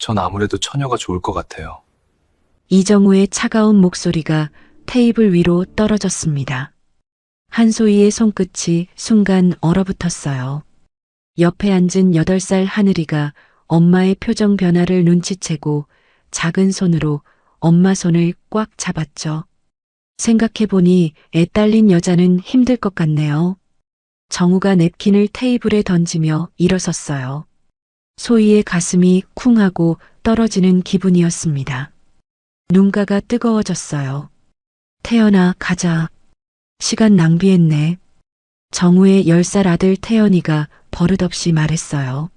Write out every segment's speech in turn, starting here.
전 아무래도 처녀가 좋을 것 같아요. 이정우의 차가운 목소리가 테이블 위로 떨어졌습니다. 한소희의 손끝이 순간 얼어붙었어요. 옆에 앉은 8살 하늘이가 엄마의 표정 변화를 눈치채고 작은 손으로 엄마 손을 꽉 잡았죠. 생각해보니 애 딸린 여자는 힘들 것 같네요. 정우가 냅킨을 테이블에 던지며 일어섰어요. 소희의 가슴이 쿵 하고 떨어지는 기분이었습니다. 눈가가 뜨거워졌어요. 태연아, 가자. 시간 낭비했네. 정우의 10살 아들 태연이가 버릇없이 말했어요.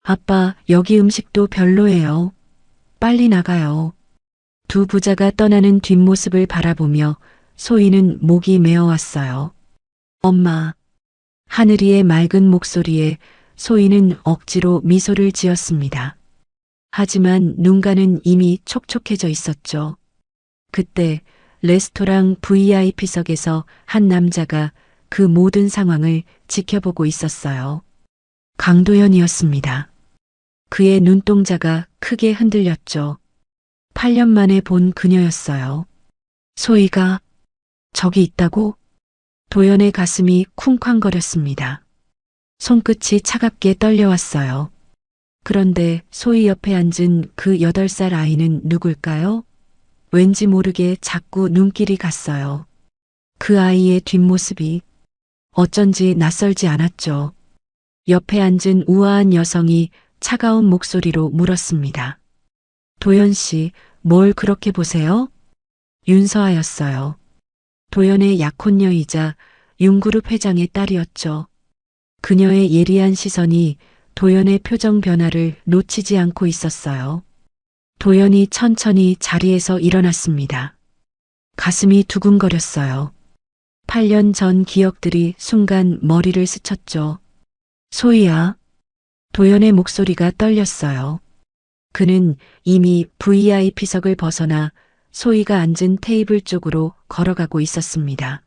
아빠, 여기 음식도 별로예요. 빨리 나가요. 두 부자가 떠나는 뒷모습을 바라보며 소희는 목이 메어왔어요. 엄마. 하늘이의 맑은 목소리에 소희는 억지로 미소를 지었습니다. 하지만 눈가는 이미 촉촉해져 있었죠. 그때 레스토랑 VIP석에서 한 남자가 그 모든 상황을 지켜보고 있었어요. 강도현이었습니다. 그의 눈동자가 크게 흔들렸죠. 8년 만에 본 그녀였어요. 소희가 저기 있다고? 도연의 가슴이 쿵쾅거렸습니다. 손끝이 차갑게 떨려왔어요. 그런데 소희 옆에 앉은 그 8살 아이는 누굴까요? 왠지 모르게 자꾸 눈길이 갔어요. 그 아이의 뒷모습이 어쩐지 낯설지 않았죠. 옆에 앉은 우아한 여성이 차가운 목소리로 물었습니다. 도연 씨, 뭘 그렇게 보세요? 윤서아였어요. 도연의 약혼녀이자 윤그룹 회장의 딸이었죠. 그녀의 예리한 시선이 도연의 표정 변화를 놓치지 않고 있었어요. 도연이 천천히 자리에서 일어났습니다. 가슴이 두근거렸어요. 8년 전 기억들이 순간 머리를 스쳤죠. 소희야. 도연의 목소리가 떨렸어요. 그는 이미 VIP석을 벗어나 소희가 앉은 테이블 쪽으로 걸어가고 있었습니다.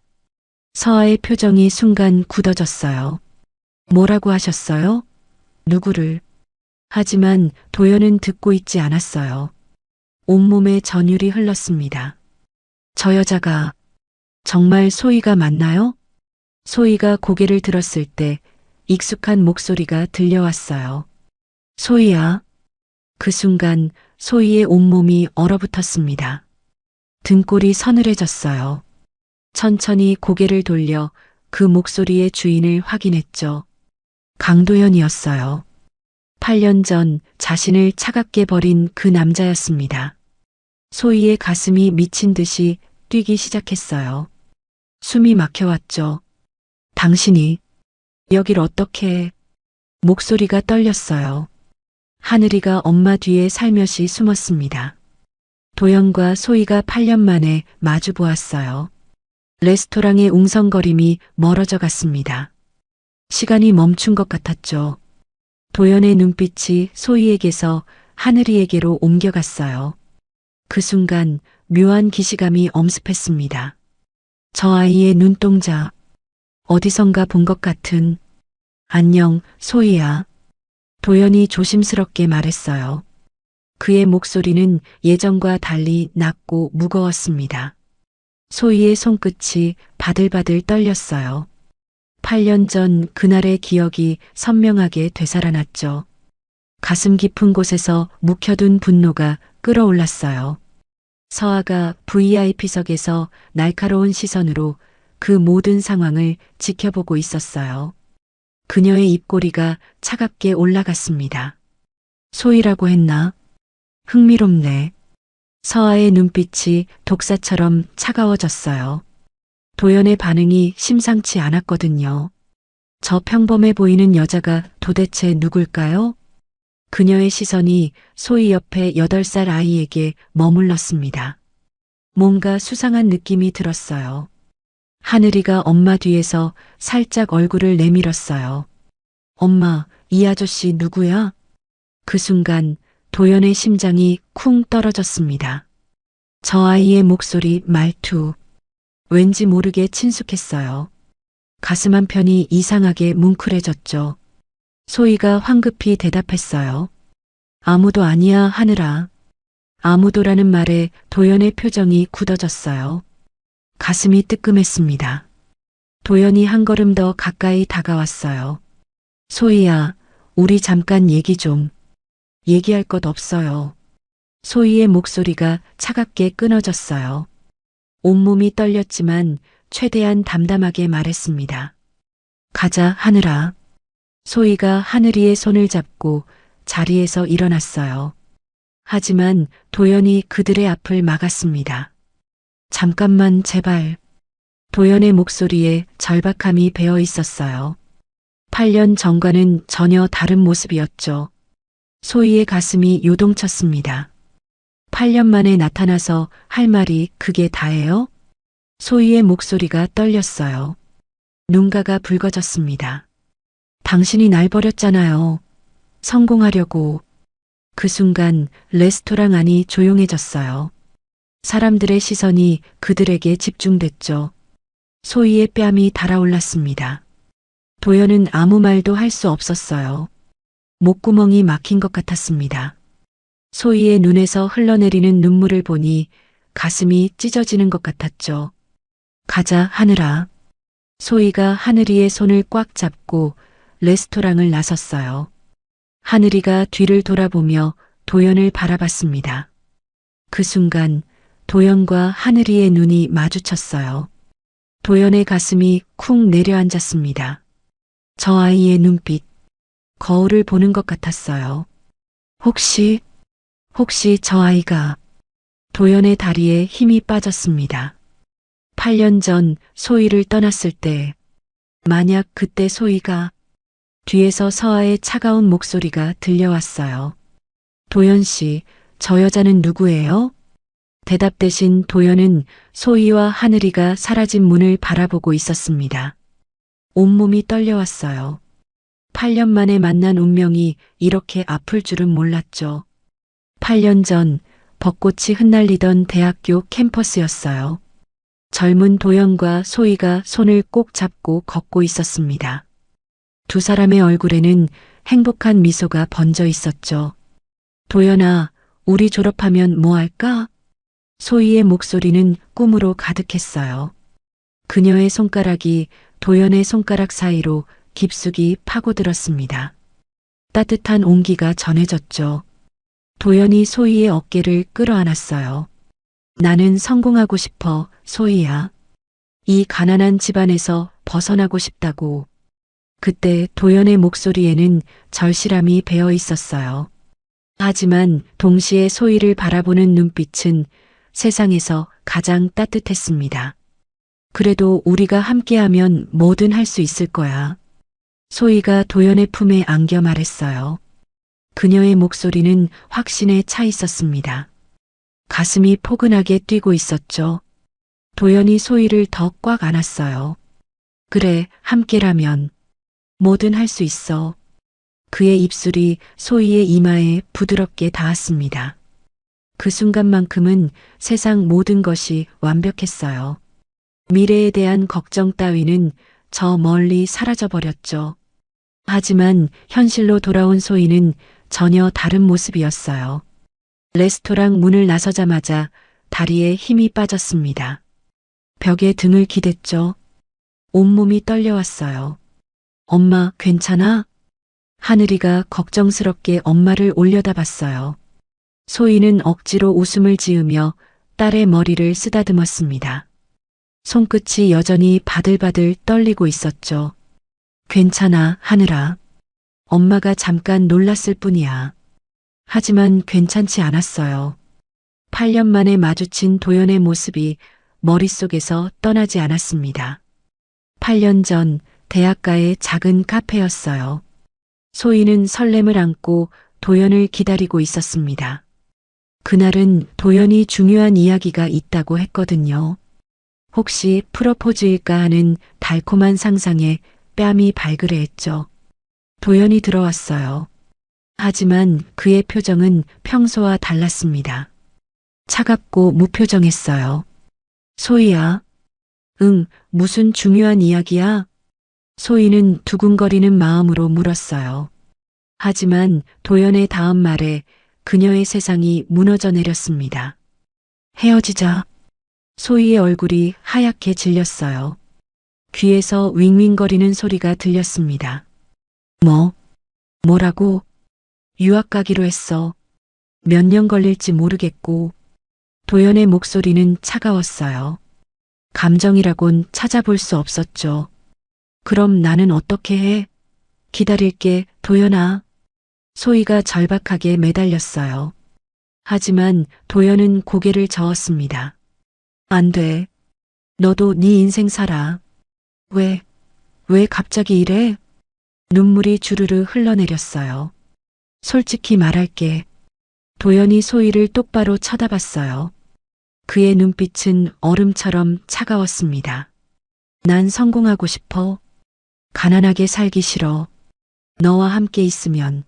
서아의 표정이 순간 굳어졌어요. 뭐라고 하셨어요? 누구를? 하지만 도연은 듣고 있지 않았어요. 온몸에 전율이 흘렀습니다. 저 여자가 정말 소희가 맞나요? 소희가 고개를 들었을 때 익숙한 목소리가 들려왔어요. 소희야. 그 순간 소희의 온몸이 얼어붙었습니다. 등골이 서늘해졌어요. 천천히 고개를 돌려 그 목소리의 주인을 확인했죠. 강도현이었어요. 8년 전 자신을 차갑게 버린 그 남자였습니다. 소희의 가슴이 미친 듯이 뛰기 시작했어요. 숨이 막혀왔죠. 당신이 여길 어떻게... 목소리가 떨렸어요. 하늘이가 엄마 뒤에 살며시 숨었습니다. 도연과 소희가 8년 만에 마주 보았어요. 레스토랑의 웅성거림이 멀어져 갔습니다. 시간이 멈춘 것 같았죠. 도연의 눈빛이 소희에게서 하늘이에게로 옮겨갔어요. 그 순간 묘한 기시감이 엄습했습니다. 저 아이의 눈동자, 어디선가 본 것 같은... 안녕, 소희야. 도연이 조심스럽게 말했어요. 그의 목소리는 예전과 달리 낮고 무거웠습니다. 소희의 손끝이 바들바들 떨렸어요. 8년 전 그날의 기억이 선명하게 되살아났죠. 가슴 깊은 곳에서 묵혀둔 분노가 끓어올랐어요. 서아가 VIP석에서 날카로운 시선으로 그 모든 상황을 지켜보고 있었어요. 그녀의 입꼬리가 차갑게 올라갔습니다. 소희라고 했나? 흥미롭네. 서아의 눈빛이 독사처럼 차가워졌어요. 도연의 반응이 심상치 않았거든요. 저 평범해 보이는 여자가 도대체 누굴까요? 그녀의 시선이 소희 옆에 8살 아이에게 머물렀습니다. 뭔가 수상한 느낌이 들었어요. 하늘이가 엄마 뒤에서 살짝 얼굴을 내밀었어요. 엄마, 이 아저씨 누구야? 그 순간 도연의 심장이 쿵 떨어졌습니다. 저 아이의 목소리, 말투, 왠지 모르게 친숙했어요. 가슴 한편이 이상하게 뭉클해졌죠. 소희가 황급히 대답했어요. 아무도 아니야 하느라. 아무도라는 말에 도연의 표정이 굳어졌어요. 가슴이 뜨끔했습니다. 도연이 한 걸음 더 가까이 다가왔어요. 소희야, 우리 잠깐 얘기 좀. 얘기할 것 없어요. 소희의 목소리가 차갑게 끊어졌어요. 온몸이 떨렸지만 최대한 담담하게 말했습니다. 가자 하느라. 소희가 하늘이의 손을 잡고 자리에서 일어났어요. 하지만 도연이 그들의 앞을 막았습니다. 잠깐만 제발. 도연의 목소리에 절박함이 배어 있었어요. 8년 전과는 전혀 다른 모습이었죠. 소희의 가슴이 요동쳤습니다. 8년 만에 나타나서 할 말이 그게 다예요? 소희의 목소리가 떨렸어요. 눈가가 붉어졌습니다. 당신이 날 버렸잖아요. 성공하려고. 그 순간 레스토랑 안이 조용해졌어요. 사람들의 시선이 그들에게 집중됐죠. 소희의 뺨이 달아올랐습니다. 도연은 아무 말도 할 수 없었어요. 목구멍이 막힌 것 같았습니다. 소희의 눈에서 흘러내리는 눈물을 보니 가슴이 찢어지는 것 같았죠. 가자 하느라. 소희가 하늘이의 손을 꽉 잡고 레스토랑을 나섰어요. 하늘이가 뒤를 돌아보며 도연을 바라봤습니다. 그 순간 도연과 하늘이의 눈이 마주쳤어요. 도연의 가슴이 쿵 내려앉았습니다. 저 아이의 눈빛, 거울을 보는 것 같았어요. 혹시 저 아이가. 도연의 다리에 힘이 빠졌습니다. 8년 전 소희를 떠났을 때, 만약 그때 소희가. 뒤에서 서아의 차가운 목소리가 들려왔어요. 도연 씨, 저 여자는 누구예요? 대답 대신 도연은 소희와 하늘이가 사라진 문을 바라보고 있었습니다. 온몸이 떨려왔어요. 8년 만에 만난 운명이 이렇게 아플 줄은 몰랐죠. 8년 전 벚꽃이 흩날리던 대학교 캠퍼스였어요. 젊은 도연과 소희가 손을 꼭 잡고 걷고 있었습니다. 두 사람의 얼굴에는 행복한 미소가 번져 있었죠. 도연아, 우리 졸업하면 뭐 할까? 소희의 목소리는 꿈으로 가득했어요. 그녀의 손가락이 도연의 손가락 사이로 깊숙이 파고들었습니다. 따뜻한 온기가 전해졌죠. 도연이 소희의 어깨를 끌어안았어요. 나는 성공하고 싶어, 소희야. 이 가난한 집안에서 벗어나고 싶다고. 그때 도연의 목소리에는 절실함이 배어 있었어요. 하지만 동시에 소희를 바라보는 눈빛은 세상에서 가장 따뜻했습니다. 그래도 우리가 함께하면 뭐든 할 수 있을 거야. 소희가 도연의 품에 안겨 말했어요. 그녀의 목소리는 확신에 차 있었습니다. 가슴이 포근하게 뛰고 있었죠. 도연이 소희를 더 꽉 안았어요. 그래, 함께라면 뭐든 할 수 있어. 그의 입술이 소희의 이마에 부드럽게 닿았습니다. 그 순간만큼은 세상 모든 것이 완벽했어요. 미래에 대한 걱정 따위는 저 멀리 사라져버렸죠. 하지만 현실로 돌아온 소희는 전혀 다른 모습이었어요. 레스토랑 문을 나서자마자 다리에 힘이 빠졌습니다. 벽에 등을 기댔죠. 온몸이 떨려왔어요. 엄마, 괜찮아? 하늘이가 걱정스럽게 엄마를 올려다봤어요. 소희는 억지로 웃음을 지으며 딸의 머리를 쓰다듬었습니다. 손끝이 여전히 바들바들 떨리고 있었죠. 괜찮아, 하늘아. 엄마가 잠깐 놀랐을 뿐이야. 하지만 괜찮지 않았어요. 8년 만에 마주친 도연의 모습이 머릿속에서 떠나지 않았습니다. 8년 전 대학가의 작은 카페였어요. 소희는 설렘을 안고 도연을 기다리고 있었습니다. 그날은 도연이 중요한 이야기가 있다고 했거든요. 혹시 프로포즈일까 하는 달콤한 상상에 뺨이 발그레했죠. 도연이 들어왔어요. 하지만 그의 표정은 평소와 달랐습니다. 차갑고 무표정했어요. 소희야. 응, 무슨 중요한 이야기야? 소희는 두근거리는 마음으로 물었어요. 하지만 도연의 다음 말에 그녀의 세상이 무너져 내렸습니다. 헤어지자. 소희의 얼굴이 하얗게 질렸어요. 귀에서 윙윙거리는 소리가 들렸습니다. 뭐라고? 유학 가기로 했어. 몇 년 걸릴지 모르겠고. 도연의 목소리는 차가웠어요. 감정이라곤 찾아볼 수 없었죠. 그럼 나는 어떻게 해? 기다릴게, 도연아. 소희가 절박하게 매달렸어요. 하지만 도연은 고개를 저었습니다. 안 돼. 너도 네 인생 살아. 왜 갑자기 이래? 눈물이 주르르 흘러내렸어요. 솔직히 말할게. 도연이 소희를 똑바로 쳐다봤어요. 그의 눈빛은 얼음처럼 차가웠습니다. 난 성공하고 싶어. 가난하게 살기 싫어. 너와 함께 있으면.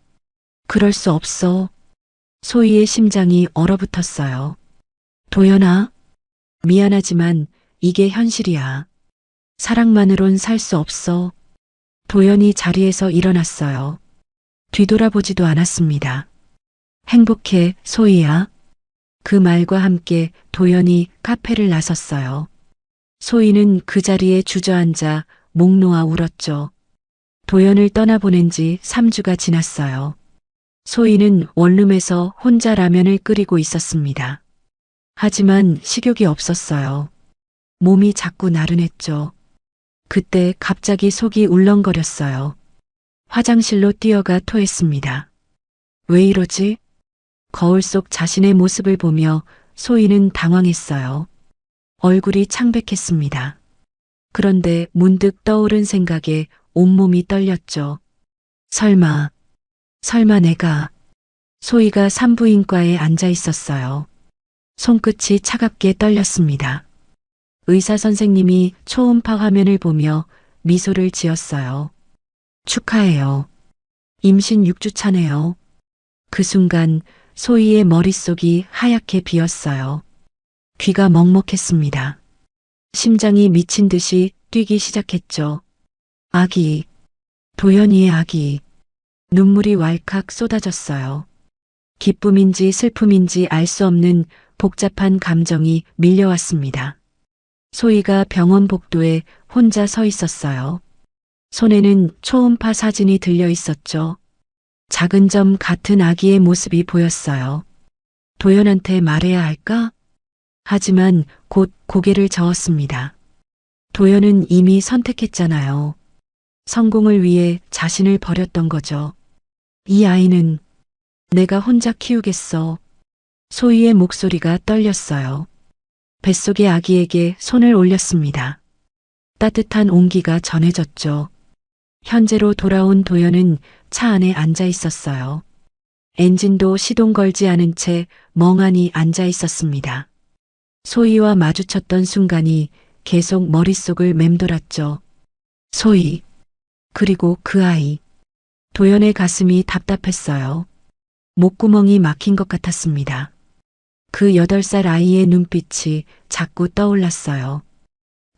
그럴 수 없어. 소희의 심장이 얼어붙었어요. 도연아, 미안하지만 이게 현실이야. 사랑만으론 살 수 없어. 도연이 자리에서 일어났어요. 뒤돌아보지도 않았습니다. 행복해, 소희야. 그 말과 함께 도연이 카페를 나섰어요. 소희는 그 자리에 주저앉아 목 놓아 울었죠. 도연을 떠나보낸 지 3주가 지났어요. 소희는 원룸에서 혼자 라면을 끓이고 있었습니다. 하지만 식욕이 없었어요. 몸이 자꾸 나른했죠. 그때 갑자기 속이 울렁거렸어요. 화장실로 뛰어가 토했습니다. 왜 이러지? 거울 속 자신의 모습을 보며 소희는 당황했어요. 얼굴이 창백했습니다. 그런데 문득 떠오른 생각에 온몸이 떨렸죠. 설마 내가. 소희가 산부인과에 앉아 있었어요. 손끝이 차갑게 떨렸습니다. 의사 선생님이 초음파 화면을 보며 미소를 지었어요. 축하해요. 임신 6주 차네요. 그 순간 소희의 머릿속이 하얗게 비었어요. 귀가 먹먹했습니다. 심장이 미친 듯이 뛰기 시작했죠. 아기. 도연이의 아기. 눈물이 왈칵 쏟아졌어요. 기쁨인지 슬픔인지 알 수 없는 복잡한 감정이 밀려왔습니다. 소희가 병원 복도에 혼자 서 있었어요. 손에는 초음파 사진이 들려 있었죠. 작은 점 같은 아기의 모습이 보였어요. 도연한테 말해야 할까? 하지만 곧 고개를 저었습니다. 도연은 이미 선택했잖아요. 성공을 위해 자신을 버렸던 거죠. 이 아이는 내가 혼자 키우겠어. 소희의 목소리가 떨렸어요. 뱃속의 아기에게 손을 올렸습니다. 따뜻한 온기가 전해졌죠. 현재로 돌아온 도연은 차 안에 앉아 있었어요. 엔진도 시동 걸지 않은 채 멍하니 앉아 있었습니다. 소희와 마주쳤던 순간이 계속 머릿속을 맴돌았죠. 소희, 그리고 그 아이. 도연의 가슴이 답답했어요. 목구멍이 막힌 것 같았습니다. 그 8살 아이의 눈빛이 자꾸 떠올랐어요.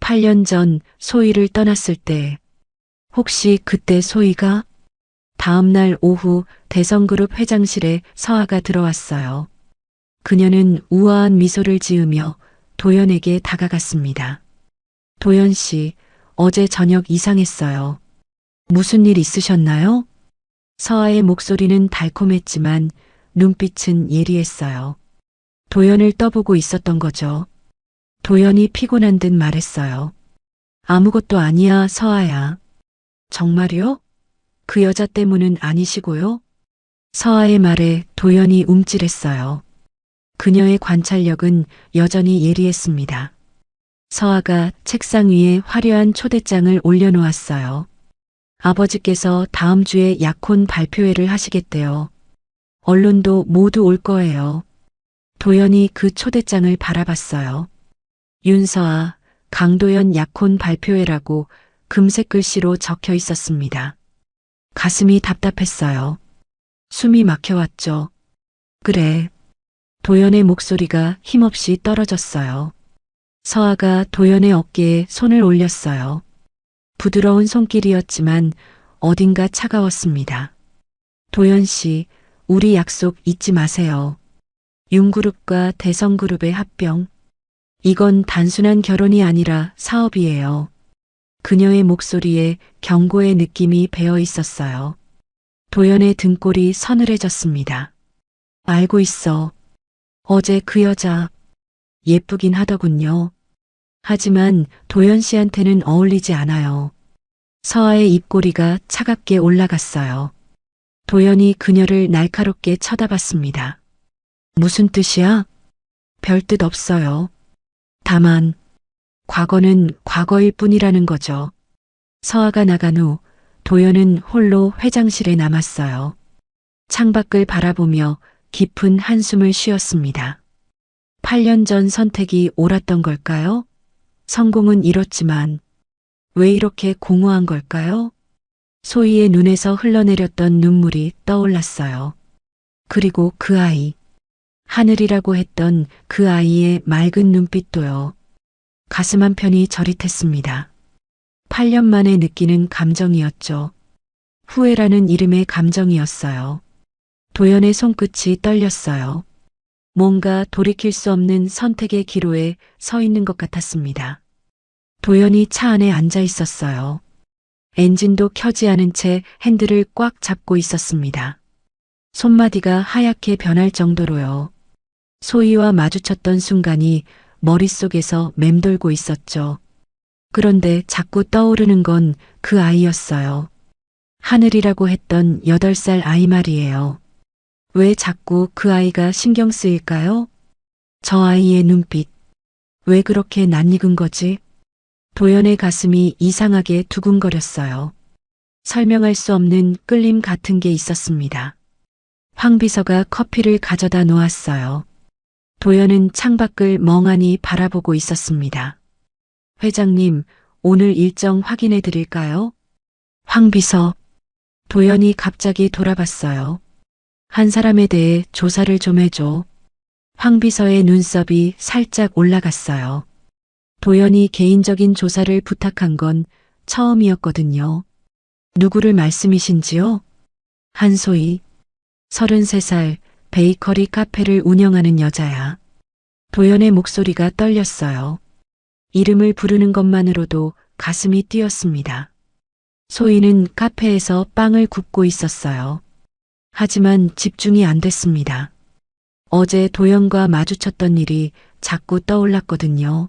8년 전 소희를 떠났을 때, 혹시 그때 소희가? 다음 날 오후 대성그룹 회장실에 서아가 들어왔어요. 그녀는 우아한 미소를 지으며 도연에게 다가갔습니다. 도연 씨, 어제 저녁 이상했어요. 무슨 일 있으셨나요? 서아의 목소리는 달콤했지만 눈빛은 예리했어요. 도연을 떠보고 있었던 거죠. 도연이 피곤한 듯 말했어요. 아무것도 아니야, 서아야. 정말요? 그 여자 때문은 아니시고요? 서아의 말에 도연이 움찔했어요. 그녀의 관찰력은 여전히 예리했습니다. 서아가 책상 위에 화려한 초대장을 올려놓았어요. 아버지께서 다음 주에 약혼 발표회를 하시겠대요. 언론도 모두 올 거예요. 도연이 그 초대장을 바라봤어요. 윤서아, 강도연 약혼 발표회라고 금색 글씨로 적혀 있었습니다. 가슴이 답답했어요. 숨이 막혀왔죠. 그래. 도연의 목소리가 힘없이 떨어졌어요. 서아가 도연의 어깨에 손을 올렸어요. 부드러운 손길이었지만 어딘가 차가웠습니다. 도연 씨, 우리 약속 잊지 마세요. 윤그룹과 대성그룹의 합병. 이건 단순한 결혼이 아니라 사업이에요. 그녀의 목소리에 경고의 느낌이 배어 있었어요. 도연의 등골이 서늘해졌습니다. 알고 있어. 어제 그 여자 예쁘긴 하더군요. 하지만 도연 씨한테는 어울리지 않아요. 서아의 입꼬리가 차갑게 올라갔어요. 도연이 그녀를 날카롭게 쳐다봤습니다. 무슨 뜻이야? 별 뜻 없어요. 다만 과거는 과거일 뿐이라는 거죠. 서아가 나간 후 도연은 홀로 회장실에 남았어요. 창밖을 바라보며 깊은 한숨을 쉬었습니다. 8년 전 선택이 옳았던 걸까요? 성공은 이뤘지만 왜 이렇게 공허한 걸까요? 소희의 눈에서 흘러내렸던 눈물이 떠올랐어요. 그리고 그 아이, 하늘이라고 했던 그 아이의 맑은 눈빛도요. 가슴 한편이 저릿했습니다. 8년 만에 느끼는 감정이었죠. 후회라는 이름의 감정이었어요. 도연의 손끝이 떨렸어요. 뭔가 돌이킬 수 없는 선택의 기로에 서 있는 것 같았습니다. 도연이 차 안에 앉아 있었어요. 엔진도 켜지 않은 채 핸들을 꽉 잡고 있었습니다. 손마디가 하얗게 변할 정도로요. 소희와 마주쳤던 순간이 머릿속에서 맴돌고 있었죠. 그런데 자꾸 떠오르는 건 그 아이였어요. 하늘이라고 했던 8살 아이 말이에요. 왜 자꾸 그 아이가 신경 쓰일까요? 저 아이의 눈빛. 왜 그렇게 낯익은 거지? 도연의 가슴이 이상하게 두근거렸어요. 설명할 수 없는 끌림 같은 게 있었습니다. 황 비서가 커피를 가져다 놓았어요. 도연은 창밖을 멍하니 바라보고 있었습니다. 회장님, 오늘 일정 확인해 드릴까요? 황 비서. 도연이 갑자기 돌아봤어요. 한 사람에 대해 조사를 좀 해줘. 황 비서의 눈썹이 살짝 올라갔어요. 도연이 개인적인 조사를 부탁한 건 처음이었거든요. 누구를 말씀이신지요? 한소희. 33살, 베이커리 카페를 운영하는 여자야. 도연의 목소리가 떨렸어요. 이름을 부르는 것만으로도 가슴이 뛰었습니다. 소희는 카페에서 빵을 굽고 있었어요. 하지만 집중이 안 됐습니다. 어제 도연과 마주쳤던 일이 자꾸 떠올랐거든요.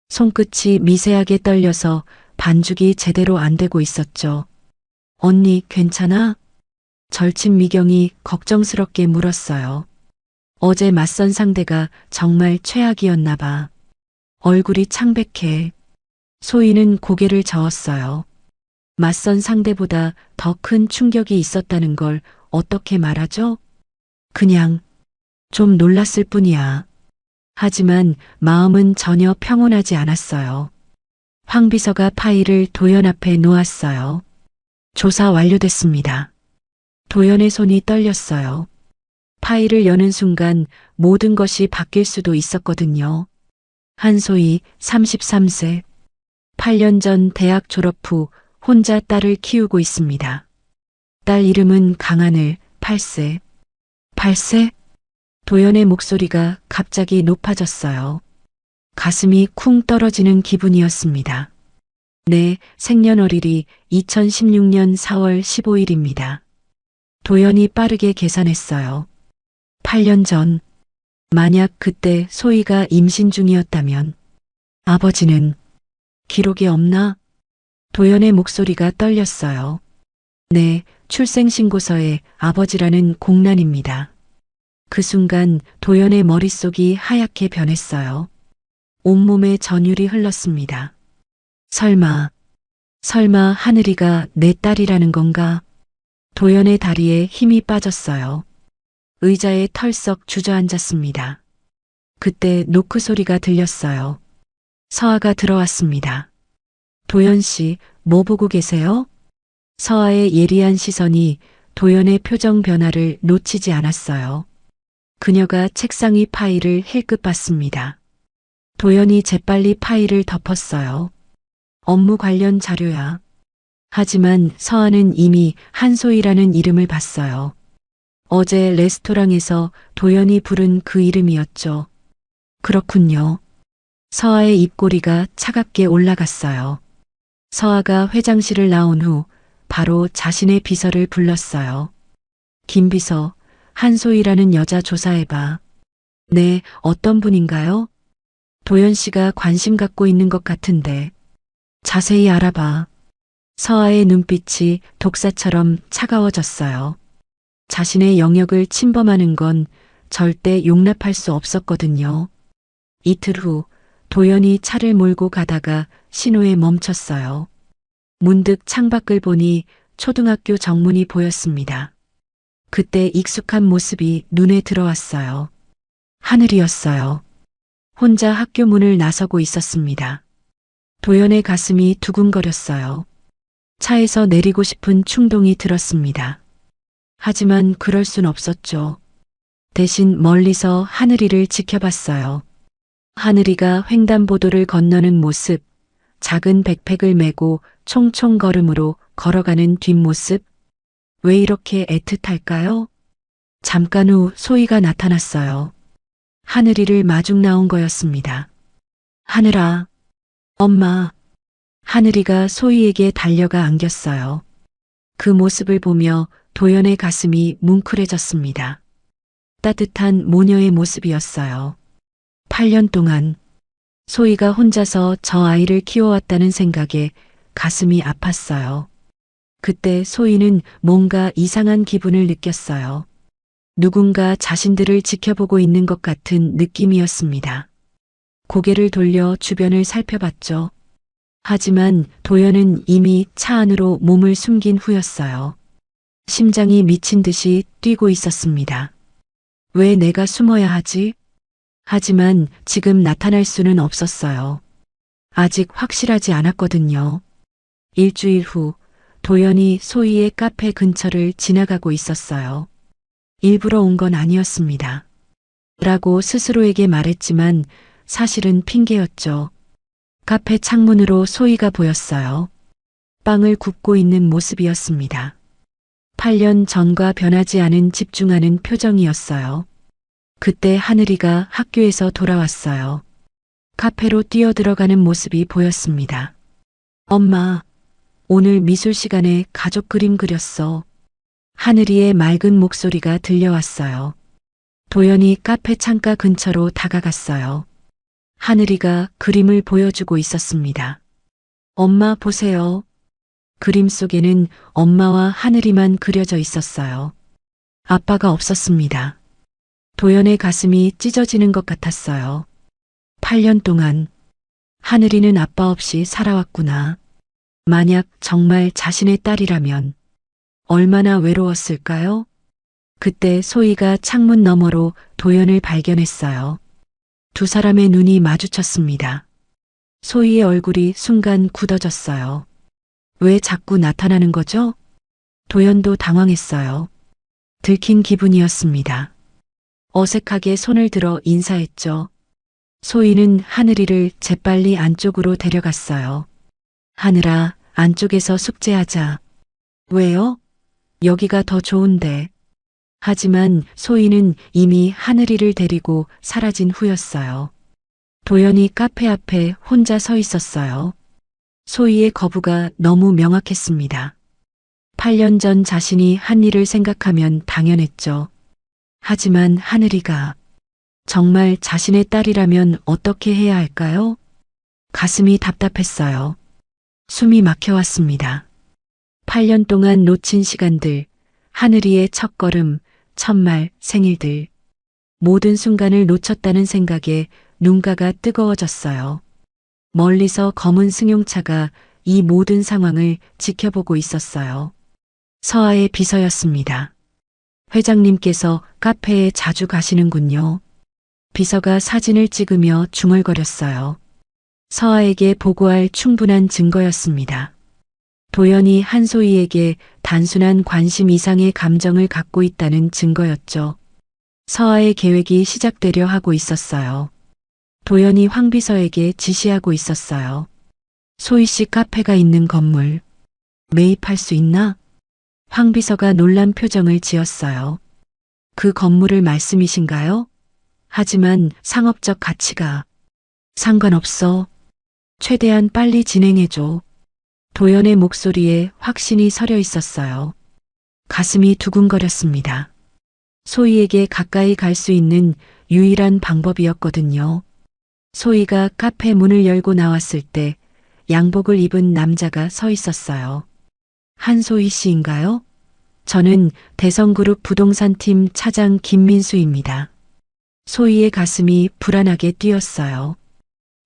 손끝이 미세하게 떨려서 반죽이 제대로 안 되고 있었죠. 언니, 괜찮아? 절친 미경이 걱정스럽게 물었어요. 어제 맞선 상대가 정말 최악이었나 봐. 얼굴이 창백해. 소희는 고개를 저었어요. 맞선 상대보다 더 큰 충격이 있었다는 걸 어떻게 말하죠? 그냥 좀 놀랐을 뿐이야. 하지만 마음은 전혀 평온하지 않았어요. 황 비서가 파일을 도연 앞에 놓았어요. 조사 완료됐습니다. 도연의 손이 떨렸어요. 파일을 여는 순간 모든 것이 바뀔 수도 있었거든요. 한소희 33세. 8년 전 대학 졸업 후 혼자 딸을 키우고 있습니다. 딸 이름은 강하늘 8세. 8세? 도연의 목소리가 갑자기 높아졌어요. 가슴이 쿵 떨어지는 기분이었습니다. 네, 생년월일이 2016년 4월 15일입니다. 도연이 빠르게 계산했어요. 8년 전, 만약 그때 소희가 임신 중이었다면 아버지는 기록이 없나? 도연의 목소리가 떨렸어요. 네, 출생신고서에 아버지라는 공란입니다. 그 순간 도연의 머릿속이 하얗게 변했어요. 온몸에 전율이 흘렀습니다. 설마 하늘이가 내 딸이라는 건가? 도연의 다리에 힘이 빠졌어요. 의자에 털썩 주저앉았습니다. 그때 노크 소리가 들렸어요. 서아가 들어왔습니다. 도연 씨, 뭐 보고 계세요? 서아의 예리한 시선이 도연의 표정 변화를 놓치지 않았어요. 그녀가 책상 위 파일을 힐끗 봤습니다. 도연이 재빨리 파일을 덮었어요. 업무 관련 자료야. 하지만 서아는 이미 한소희라는 이름을 봤어요. 어제 레스토랑에서 도연이 부른 그 이름이었죠. 그렇군요. 서아의 입꼬리가 차갑게 올라갔어요. 서아가 회장실을 나온 후 바로 자신의 비서를 불렀어요. 김 비서, 한소희라는 여자 조사해봐. 네, 어떤 분인가요? 도연 씨가 관심 갖고 있는 것 같은데. 자세히 알아봐. 서아의 눈빛이 독사처럼 차가워졌어요. 자신의 영역을 침범하는 건 절대 용납할 수 없었거든요. 이틀 후 도연이 차를 몰고 가다가 신호에 멈췄어요. 문득 창밖을 보니 초등학교 정문이 보였습니다. 그때 익숙한 모습이 눈에 들어왔어요. 하늘이었어요. 혼자 학교 문을 나서고 있었습니다. 도연의 가슴이 두근거렸어요. 차에서 내리고 싶은 충동이 들었습니다. 하지만 그럴 순 없었죠. 대신 멀리서 하늘이를 지켜봤어요. 하늘이가 횡단보도를 건너는 모습, 작은 백팩을 메고 총총 걸음으로 걸어가는 뒷모습. 왜 이렇게 애틋할까요? 잠깐 후 소희가 나타났어요. 하늘이를 마중 나온 거였습니다. 하늘아, 엄마. 하늘이가 소희에게 달려가 안겼어요. 그 모습을 보며 도연의 가슴이 뭉클해졌습니다. 따뜻한 모녀의 모습이었어요. 8년 동안 소희가 혼자서 저 아이를 키워왔다는 생각에 가슴이 아팠어요. 그때 소희는 뭔가 이상한 기분을 느꼈어요. 누군가 자신들을 지켜보고 있는 것 같은 느낌이었습니다. 고개를 돌려 주변을 살펴봤죠. 하지만 도연은 이미 차 안으로 몸을 숨긴 후였어요. 심장이 미친 듯이 뛰고 있었습니다. 왜 내가 숨어야 하지? 하지만 지금 나타날 수는 없었어요. 아직 확실하지 않았거든요. 일주일 후 도연이 소희의 카페 근처를 지나가고 있었어요. 일부러 온 건 아니었습니다. 라고 스스로에게 말했지만 사실은 핑계였죠. 카페 창문으로 소희가 보였어요. 빵을 굽고 있는 모습이었습니다. 8년 전과 변하지 않은 집중하는 표정이었어요. 그때 하늘이가 학교에서 돌아왔어요. 카페로 뛰어들어가는 모습이 보였습니다. 엄마, 오늘 미술 시간에 가족 그림 그렸어. 하늘이의 맑은 목소리가 들려왔어요. 도연이 카페 창가 근처로 다가갔어요. 하늘이가 그림을 보여주고 있었습니다. 엄마 보세요. 그림 속에는 엄마와 하늘이만 그려져 있었어요. 아빠가 없었습니다. 도연의 가슴이 찢어지는 것 같았어요. 8년 동안 하늘이는 아빠 없이 살아왔구나. 만약 정말 자신의 딸이라면 얼마나 외로웠을까요? 그때 소희가 창문 너머로 도연을 발견했어요. 두 사람의 눈이 마주쳤습니다. 소희의 얼굴이 순간 굳어졌어요. 왜 자꾸 나타나는 거죠? 도연도 당황했어요. 들킨 기분이었습니다. 어색하게 손을 들어 인사했죠. 소희는 하늘이를 재빨리 안쪽으로 데려갔어요. 하늘아, 안쪽에서 숙제하자. 왜요? 여기가 더 좋은데. 하지만 소희는 이미 하늘이를 데리고 사라진 후였어요. 도연이 카페 앞에 혼자 서 있었어요. 소희의 거부가 너무 명확했습니다. 8년 전 자신이 한 일을 생각하면 당연했죠. 하지만 하늘이가 정말 자신의 딸이라면 어떻게 해야 할까요? 가슴이 답답했어요. 숨이 막혀왔습니다. 8년 동안 놓친 시간들, 하늘이의 첫걸음, 첫말, 생일들. 모든 순간을 놓쳤다는 생각에 눈가가 뜨거워졌어요. 멀리서 검은 승용차가 이 모든 상황을 지켜보고 있었어요. 서아의 비서였습니다. 회장님께서 카페에 자주 가시는군요. 비서가 사진을 찍으며 중얼거렸어요. 서아에게 보고할 충분한 증거였습니다. 도연이 한소희에게 단순한 관심 이상의 감정을 갖고 있다는 증거였죠. 서아의 계획이 시작되려 하고 있었어요. 도연이 황 비서에게 지시하고 있었어요. 소희 씨 카페가 있는 건물. 매입할 수 있나? 황 비서가 놀란 표정을 지었어요. 그 건물을 말씀이신가요? 하지만 상업적 가치가 상관없어. 최대한 빨리 진행해줘. 도연의 목소리에 확신이 서려 있었어요. 가슴이 두근거렸습니다. 소희에게 가까이 갈 수 있는 유일한 방법이었거든요. 소희가 카페 문을 열고 나왔을 때 양복을 입은 남자가 서 있었어요. 한소희 씨인가요? 저는 대성그룹 부동산팀 차장 김민수입니다. 소희의 가슴이 불안하게 뛰었어요.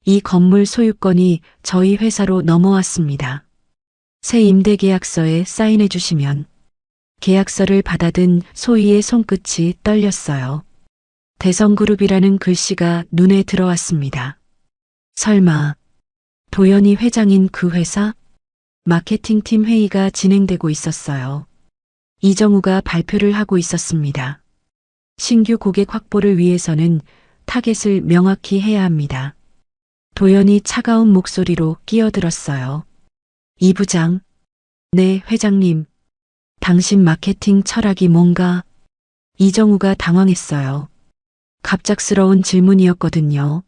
이 건물 소유권이 저희 회사로 넘어왔습니다. 새 임대계약서에 사인해 주시면. 계약서를 받아든 소희의 손끝이 떨렸어요. 대성그룹이라는 글씨가 눈에 들어왔습니다. 설마 도연이 회장인 그 회사? 마케팅팀 회의가 진행되고 있었어요. 이정우가 발표를 하고 있었습니다. 신규 고객 확보를 위해서는 타겟을 명확히 해야 합니다. 도연이 차가운 목소리로 끼어들었어요. 이 부장. 네, 회장님. 당신 마케팅 철학이 뭔가? 이정우가 당황했어요. 갑작스러운 질문이었거든요.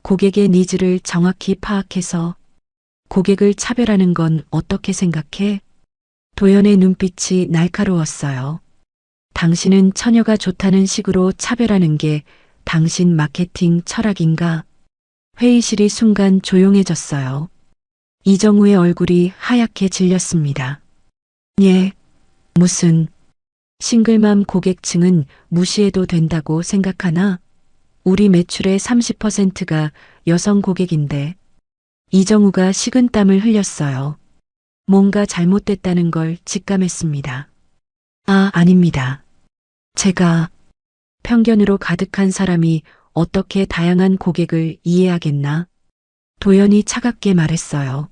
고객의 니즈를 정확히 파악해서 고객을 차별하는 건 어떻게 생각해? 도연의 눈빛이 날카로웠어요. 당신은 처녀가 좋다는 식으로 차별하는 게 당신 마케팅 철학인가? 회의실이 순간 조용해졌어요. 이정우의 얼굴이 하얗게 질렸습니다. 예, 무슨 싱글맘 고객층은 무시해도 된다고 생각하나? 우리 매출의 30%가 여성 고객인데. 이정우가 식은땀을 흘렸어요. 뭔가 잘못됐다는 걸 직감했습니다. 아닙니다. 제가 편견으로 가득한 사람이 어떻게 다양한 고객을 이해하겠나? 도연이 차갑게 말했어요.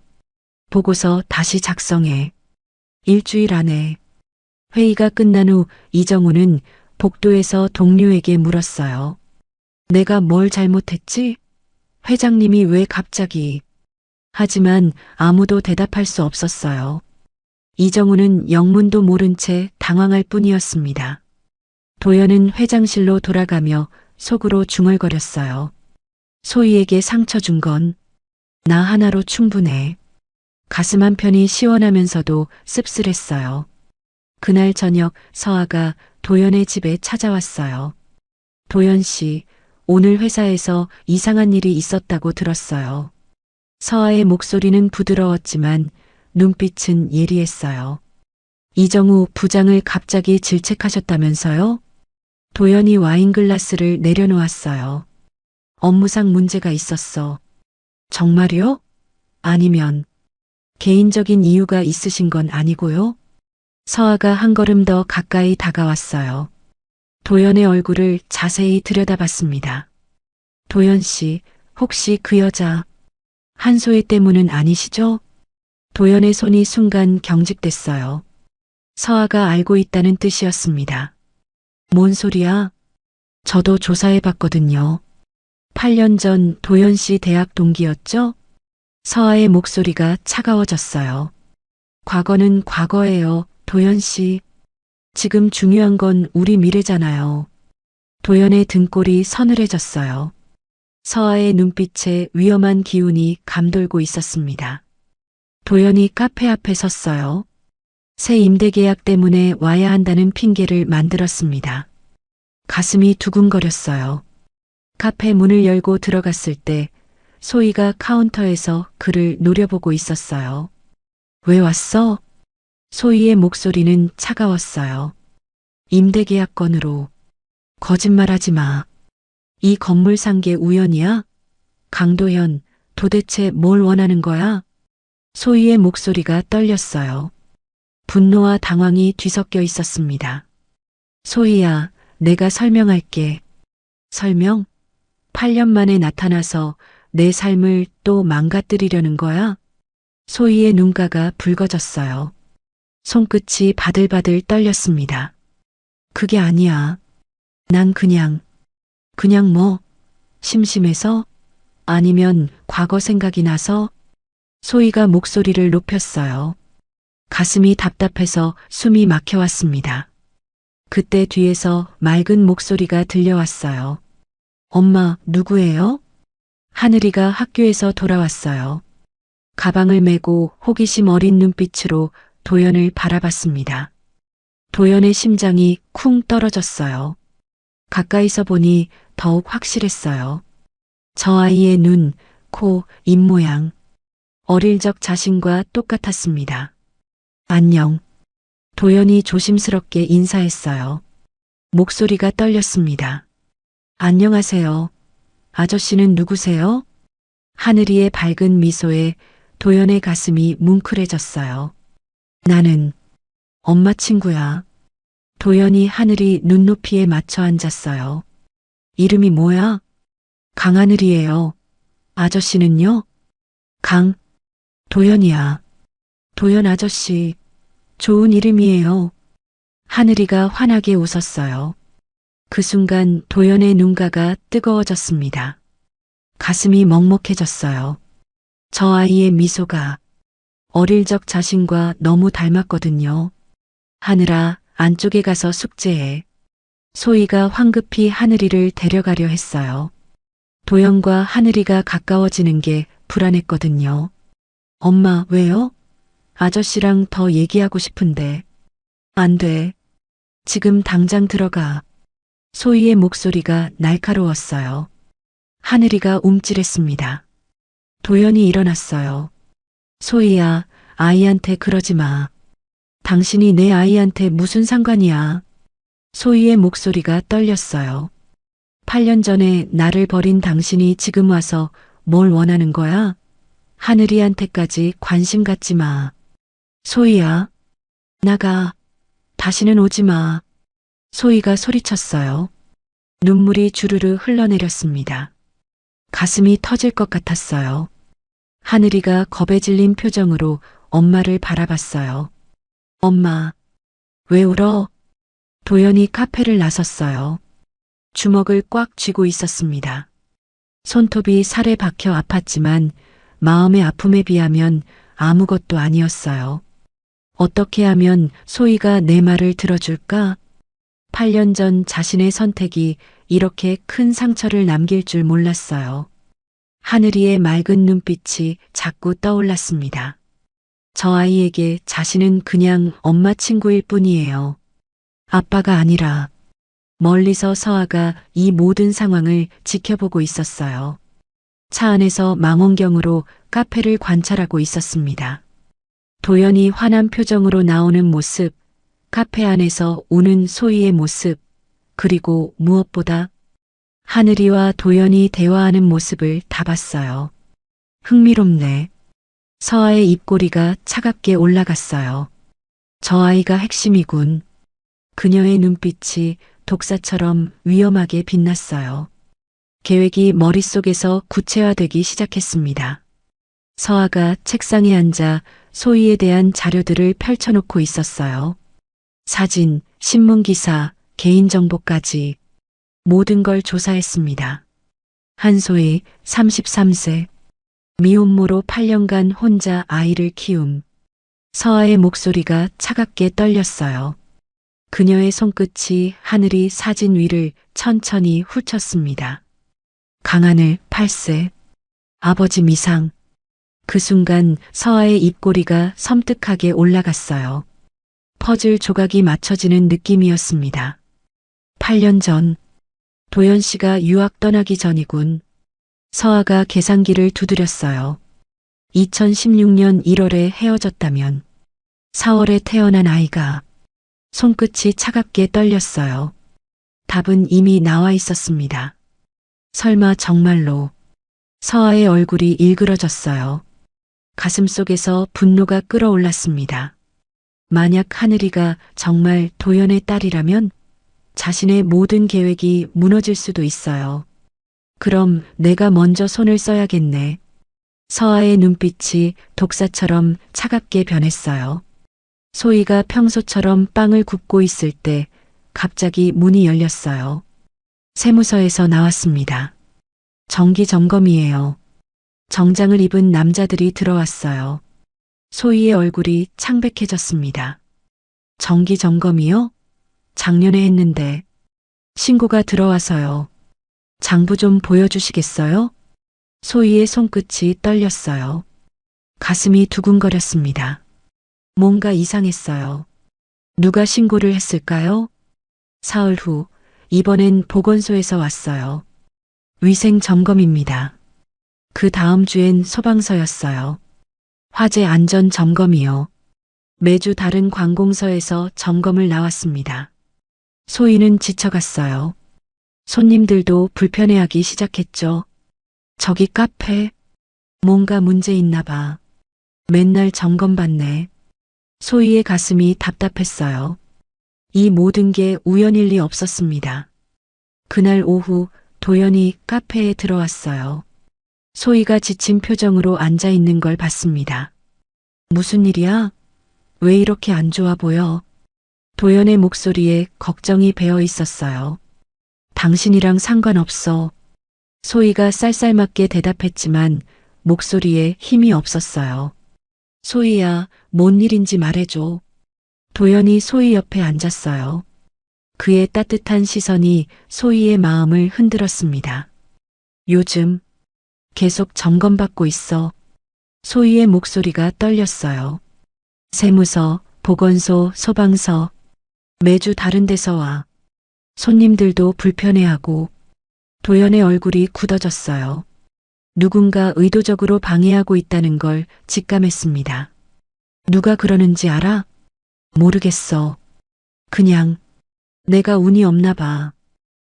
보고서 다시 작성해. 일주일 안에. 회의가 끝난 후 이정우는 복도에서 동료에게 물었어요. 내가 뭘 잘못했지? 회장님이 왜 갑자기? 하지만 아무도 대답할 수 없었어요. 이정우는 영문도 모른 채 당황할 뿐이었습니다. 도연은 회장실로 돌아가며 속으로 중얼거렸어요. 소희에게 상처 준 건 나 하나로 충분해. 가슴 한편이 시원하면서도 씁쓸했어요. 그날 저녁 서아가 도연의 집에 찾아왔어요. 도연 씨, 오늘 회사에서 이상한 일이 있었다고 들었어요. 서아의 목소리는 부드러웠지만 눈빛은 예리했어요. 이정우 부장을 갑자기 질책하셨다면서요? 도연이 와인 글라스를 내려놓았어요. 업무상 문제가 있었어. 정말요? 아니면 개인적인 이유가 있으신 건 아니고요? 서아가 한 걸음 더 가까이 다가왔어요. 도연의 얼굴을 자세히 들여다봤습니다. 도연 씨, 혹시 그 여자 한소희 때문은 아니시죠? 도연의 손이 순간 경직됐어요. 서아가 알고 있다는 뜻이었습니다. 뭔 소리야? 저도 조사해봤거든요. 8년 전 도연 씨 대학 동기였죠? 서아의 목소리가 차가워졌어요. 과거는 과거예요, 도연 씨. 지금 중요한 건 우리 미래잖아요. 도연의 등골이 서늘해졌어요. 서아의 눈빛에 위험한 기운이 감돌고 있었습니다. 도연이 카페 앞에 섰어요. 새 임대계약 때문에 와야 한다는 핑계를 만들었습니다. 가슴이 두근거렸어요. 카페 문을 열고 들어갔을 때 소희가 카운터에서 그를 노려보고 있었어요. 왜 왔어? 소희의 목소리는 차가웠어요. 임대계약 건으로. 거짓말하지 마. 이 건물 산 게 우연이야? 강도현, 도대체 뭘 원하는 거야? 소희의 목소리가 떨렸어요. 분노와 당황이 뒤섞여 있었습니다. 소희야, 내가 설명할게. 설명? 8년 만에 나타나서 내 삶을 또 망가뜨리려는 거야? 소희의 눈가가 붉어졌어요. 손끝이 바들바들 떨렸습니다. 그게 아니야. 난 그냥 뭐, 심심해서? 아니면 과거 생각이 나서? 소희가 목소리를 높였어요. 가슴이 답답해서 숨이 막혀왔습니다. 그때 뒤에서 맑은 목소리가 들려왔어요. 엄마, 누구예요? 하늘이가 학교에서 돌아왔어요. 가방을 메고 호기심 어린 눈빛으로 도연을 바라봤습니다. 도연의 심장이 쿵 떨어졌어요. 가까이서 보니 더욱 확실했어요. 저 아이의 눈, 코, 입모양. 어릴 적 자신과 똑같았습니다. 안녕. 도연이 조심스럽게 인사했어요. 목소리가 떨렸습니다. 안녕하세요. 아저씨는 누구세요? 하늘이의 밝은 미소에 도연의 가슴이 뭉클해졌어요. 나는 엄마 친구야. 도연이 하늘이 눈높이에 맞춰 앉았어요. 이름이 뭐야? 강하늘이에요. 아저씨는요? 도연이야. 도연 아저씨. 좋은 이름이에요. 하늘이가 환하게 웃었어요. 그 순간 도연의 눈가가 뜨거워졌습니다. 가슴이 먹먹해졌어요. 저 아이의 미소가 어릴 적 자신과 너무 닮았거든요. 하늘아, 안쪽에 가서 숙제해. 소희가 황급히 하늘이를 데려가려 했어요. 도연과 하늘이가 가까워지는 게 불안했거든요. 엄마, 왜요? 아저씨랑 더 얘기하고 싶은데. 안 돼. 지금 당장 들어가. 소희의 목소리가 날카로웠어요. 하늘이가 움찔했습니다. 도연이 일어났어요. 소희야, 아이한테 그러지 마. 당신이 내 아이한테 무슨 상관이야. 소희의 목소리가 떨렸어요. 8년 전에 나를 버린 당신이 지금 와서 뭘 원하는 거야? 하늘이한테까지 관심 갖지 마. 소희야, 나가. 다시는 오지 마. 소희가 소리쳤어요. 눈물이 주르르 흘러내렸습니다. 가슴이 터질 것 같았어요. 하늘이가 겁에 질린 표정으로 엄마를 바라봤어요. 엄마, 왜 울어? 도연이 카페를 나섰어요. 주먹을 꽉 쥐고 있었습니다. 손톱이 살에 박혀 아팠지만 마음의 아픔에 비하면 아무것도 아니었어요. 어떻게 하면 소희가 내 말을 들어줄까? 8년 전 자신의 선택이 이렇게 큰 상처를 남길 줄 몰랐어요. 하늘이의 맑은 눈빛이 자꾸 떠올랐습니다. 저 아이에게 자신은 그냥 엄마 친구일 뿐이에요. 아빠가 아니라. 멀리서 서아가 이 모든 상황을 지켜보고 있었어요. 차 안에서 망원경으로 카페를 관찰하고 있었습니다. 도연이 화난 표정으로 나오는 모습, 카페 안에서 우는 소희의 모습, 그리고 무엇보다 하늘이와 도연이 대화하는 모습을 다 봤어요. 흥미롭네. 서아의 입꼬리가 차갑게 올라갔어요. 저 아이가 핵심이군. 그녀의 눈빛이 독사처럼 위험하게 빛났어요. 계획이 머릿속에서 구체화되기 시작했습니다. 서아가 책상에 앉아 소희에 대한 자료들을 펼쳐놓고 있었어요. 사진, 신문기사, 개인정보까지 모든 걸 조사했습니다. 한소희, 33세. 미혼모로 8년간 혼자 아이를 키움. 서아의 목소리가 차갑게 떨렸어요. 그녀의 손끝이 하늘이 사진 위를 천천히 훑쳤습니다. 강하늘, 8세. 아버지 미상. 그 순간 서아의 입꼬리가 섬뜩하게 올라갔어요. 퍼즐 조각이 맞춰지는 느낌이었습니다. 8년 전, 도연 씨가 유학 떠나기 전이군. 서아가 계산기를 두드렸어요. 2016년 1월에 헤어졌다면 4월에 태어난 아이가. 손끝이 차갑게 떨렸어요. 답은 이미 나와 있었습니다. 설마 정말로. 서아의 얼굴이 일그러졌어요. 가슴속에서 분노가 끓어올랐습니다. 만약 하늘이가 정말 도연의 딸이라면 자신의 모든 계획이 무너질 수도 있어요. 그럼 내가 먼저 손을 써야겠네. 서아의 눈빛이 독사처럼 차갑게 변했어요. 소희가 평소처럼 빵을 굽고 있을 때 갑자기 문이 열렸어요. 세무서에서 나왔습니다. 정기 점검이에요. 정장을 입은 남자들이 들어왔어요. 소희의 얼굴이 창백해졌습니다. 정기 점검이요? 작년에 했는데 신고가 들어와서요. 장부 좀 보여주시겠어요? 소희의 손끝이 떨렸어요. 가슴이 두근거렸습니다. 뭔가 이상했어요. 누가 신고를 했을까요? 사흘 후, 이번엔 보건소에서 왔어요. 위생 점검입니다. 그 다음 주엔 소방서였어요. 화재 안전 점검이요. 매주 다른 관공서에서 점검을 나왔습니다. 소희는 지쳐갔어요. 손님들도 불편해하기 시작했죠. 저기 카페, 뭔가 문제 있나 봐. 맨날 점검받네. 소희의 가슴이 답답했어요. 이 모든 게 우연일 리 없었습니다. 그날 오후 도연이 카페에 들어왔어요. 소희가 지친 표정으로 앉아 있는 걸 봤습니다. 무슨 일이야? 왜 이렇게 안 좋아 보여? 도연의 목소리에 걱정이 배어 있었어요. 당신이랑 상관없어. 소희가 쌀쌀맞게 대답했지만 목소리에 힘이 없었어요. 소희야, 뭔 일인지 말해줘. 도연이 소희 옆에 앉았어요. 그의 따뜻한 시선이 소희의 마음을 흔들었습니다. 요즘 계속 점검받고 있어. 소희의 목소리가 떨렸어요. 세무서, 보건소, 소방서, 매주 다른 데서 와. 손님들도 불편해하고. 도연의 얼굴이 굳어졌어요. 누군가 의도적으로 방해하고 있다는 걸 직감했습니다. 누가 그러는지 알아? 모르겠어. 그냥 내가 운이 없나 봐.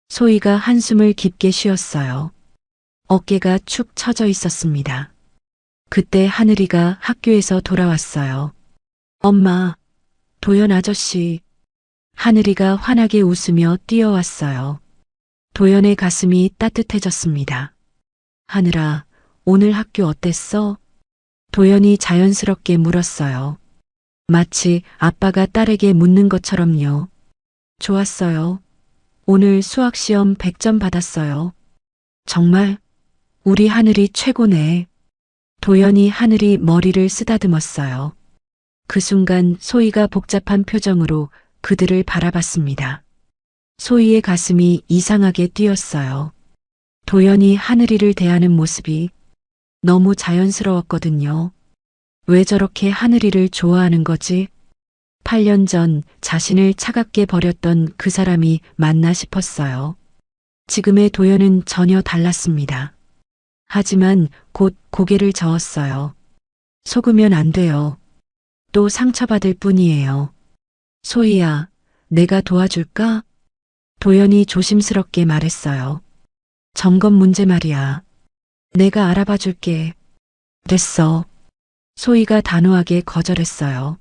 소희가 한숨을 깊게 쉬었어요. 어깨가 축 처져 있었습니다. 그때 하늘이가 학교에서 돌아왔어요. 엄마, 도연 아저씨. 하늘이가 환하게 웃으며 뛰어왔어요. 도연의 가슴이 따뜻해졌습니다. 하늘아, 오늘 학교 어땠어? 도연이 자연스럽게 물었어요. 마치 아빠가 딸에게 묻는 것처럼요. 좋았어요. 오늘 수학시험 100점 받았어요. 정말? 우리 하늘이 최고네. 도연이 하늘이 머리를 쓰다듬었어요. 그 순간 소희가 복잡한 표정으로 그들을 바라봤습니다. 소희의 가슴이 이상하게 뛰었어요. 도연이 하늘이를 대하는 모습이 너무 자연스러웠거든요. 왜 저렇게 하늘이를 좋아하는 거지? 8년 전 자신을 차갑게 버렸던 그 사람이 맞나 싶었어요. 지금의 도연은 전혀 달랐습니다. 하지만 곧 고개를 저었어요. 속으면 안 돼요. 또 상처받을 뿐이에요. 소희야, 내가 도와줄까? 도연이 조심스럽게 말했어요. 점검 문제 말이야. 내가 알아봐 줄게. 됐어. 소희가 단호하게 거절했어요.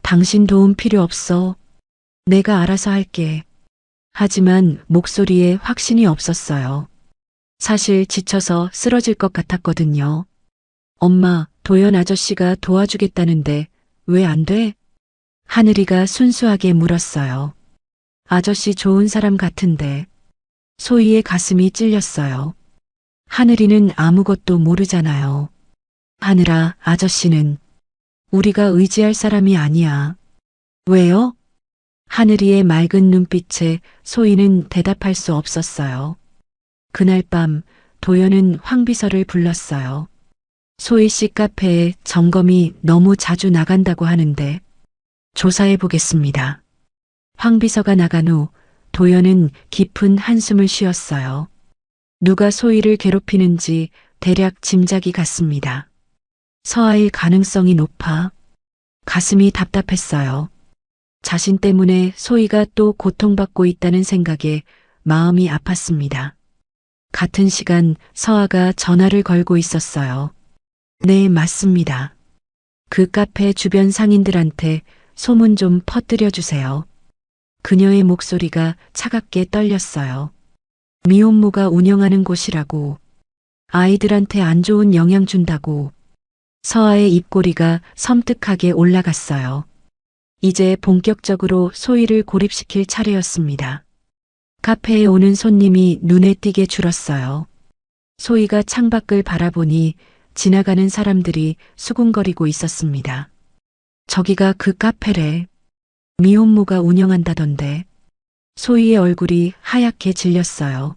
당신 도움 필요 없어. 내가 알아서 할게. 하지만 목소리에 확신이 없었어요. 사실 지쳐서 쓰러질 것 같았거든요. 엄마, 도연 아저씨가 도와주겠다는데 왜 안 돼? 하늘이가 순수하게 물었어요. 아저씨 좋은 사람 같은데. 소희의 가슴이 찔렸어요. 하늘이는 아무것도 모르잖아요. 하늘아, 아저씨는 우리가 의지할 사람이 아니야. 왜요? 하늘이의 맑은 눈빛에 소희는 대답할 수 없었어요. 그날 밤 도연은 황비서를 불렀어요. 소희 씨 카페에 점검이 너무 자주 나간다고 하는데 조사해 보겠습니다. 황비서가 나간 후 도연은 깊은 한숨을 쉬었어요. 누가 소희를 괴롭히는지 대략 짐작이 갔습니다. 서아일 가능성이 높아 가슴이 답답했어요. 자신 때문에 소희가 또 고통받고 있다는 생각에 마음이 아팠습니다. 같은 시간 서아가 전화를 걸고 있었어요. 네, 맞습니다. 그 카페 주변 상인들한테 소문 좀 퍼뜨려 주세요. 그녀의 목소리가 차갑게 떨렸어요. 미혼모가 운영하는 곳이라고, 아이들한테 안 좋은 영향 준다고. 서아의 입꼬리가 섬뜩하게 올라갔어요. 이제 본격적으로 소희를 고립시킬 차례였습니다. 카페에 오는 손님이 눈에 띄게 줄었어요. 소희가 창밖을 바라보니 지나가는 사람들이 수군거리고 있었습니다. 저기가 그 카페래. 미혼모가 운영한다던데. 소희의 얼굴이 하얗게 질렸어요.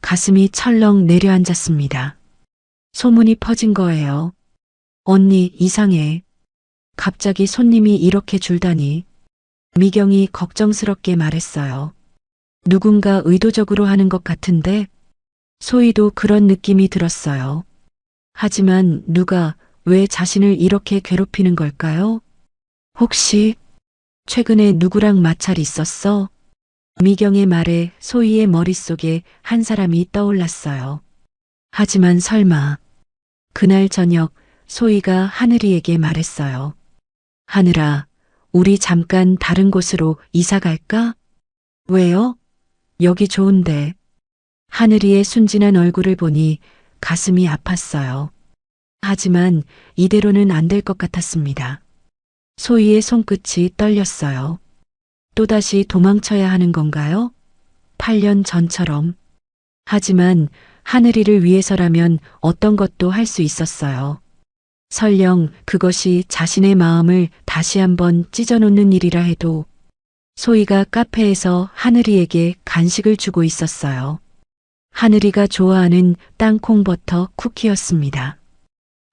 가슴이 철렁 내려앉았습니다. 소문이 퍼진 거예요. 언니, 이상해. 갑자기 손님이 이렇게 줄다니. 미경이 걱정스럽게 말했어요. 누군가 의도적으로 하는 것 같은데 소희도 그런 느낌이 들었어요. 하지만 누가 왜 자신을 이렇게 괴롭히는 걸까요? 혹시 최근에 누구랑 마찰 있었어? 미경의 말에 소희의 머릿속에 한 사람이 떠올랐어요. 하지만 설마 그날 저녁 소희가 하늘이에게 말했어요. 하늘아, 우리 잠깐 다른 곳으로 이사 갈까? 왜요? 여기 좋은데. 하늘이의 순진한 얼굴을 보니 가슴이 아팠어요. 하지만 이대로는 안 될 것 같았습니다. 소희의 손끝이 떨렸어요. 또다시 도망쳐야 하는 건가요? 8년 전처럼. 하지만 하늘이를 위해서라면 어떤 것도 할 수 있었어요. 설령 그것이 자신의 마음을 다시 한번 찢어놓는 일이라 해도 소희가 카페에서 하늘이에게 간식을 주고 있었어요. 하늘이가 좋아하는 땅콩버터 쿠키였습니다.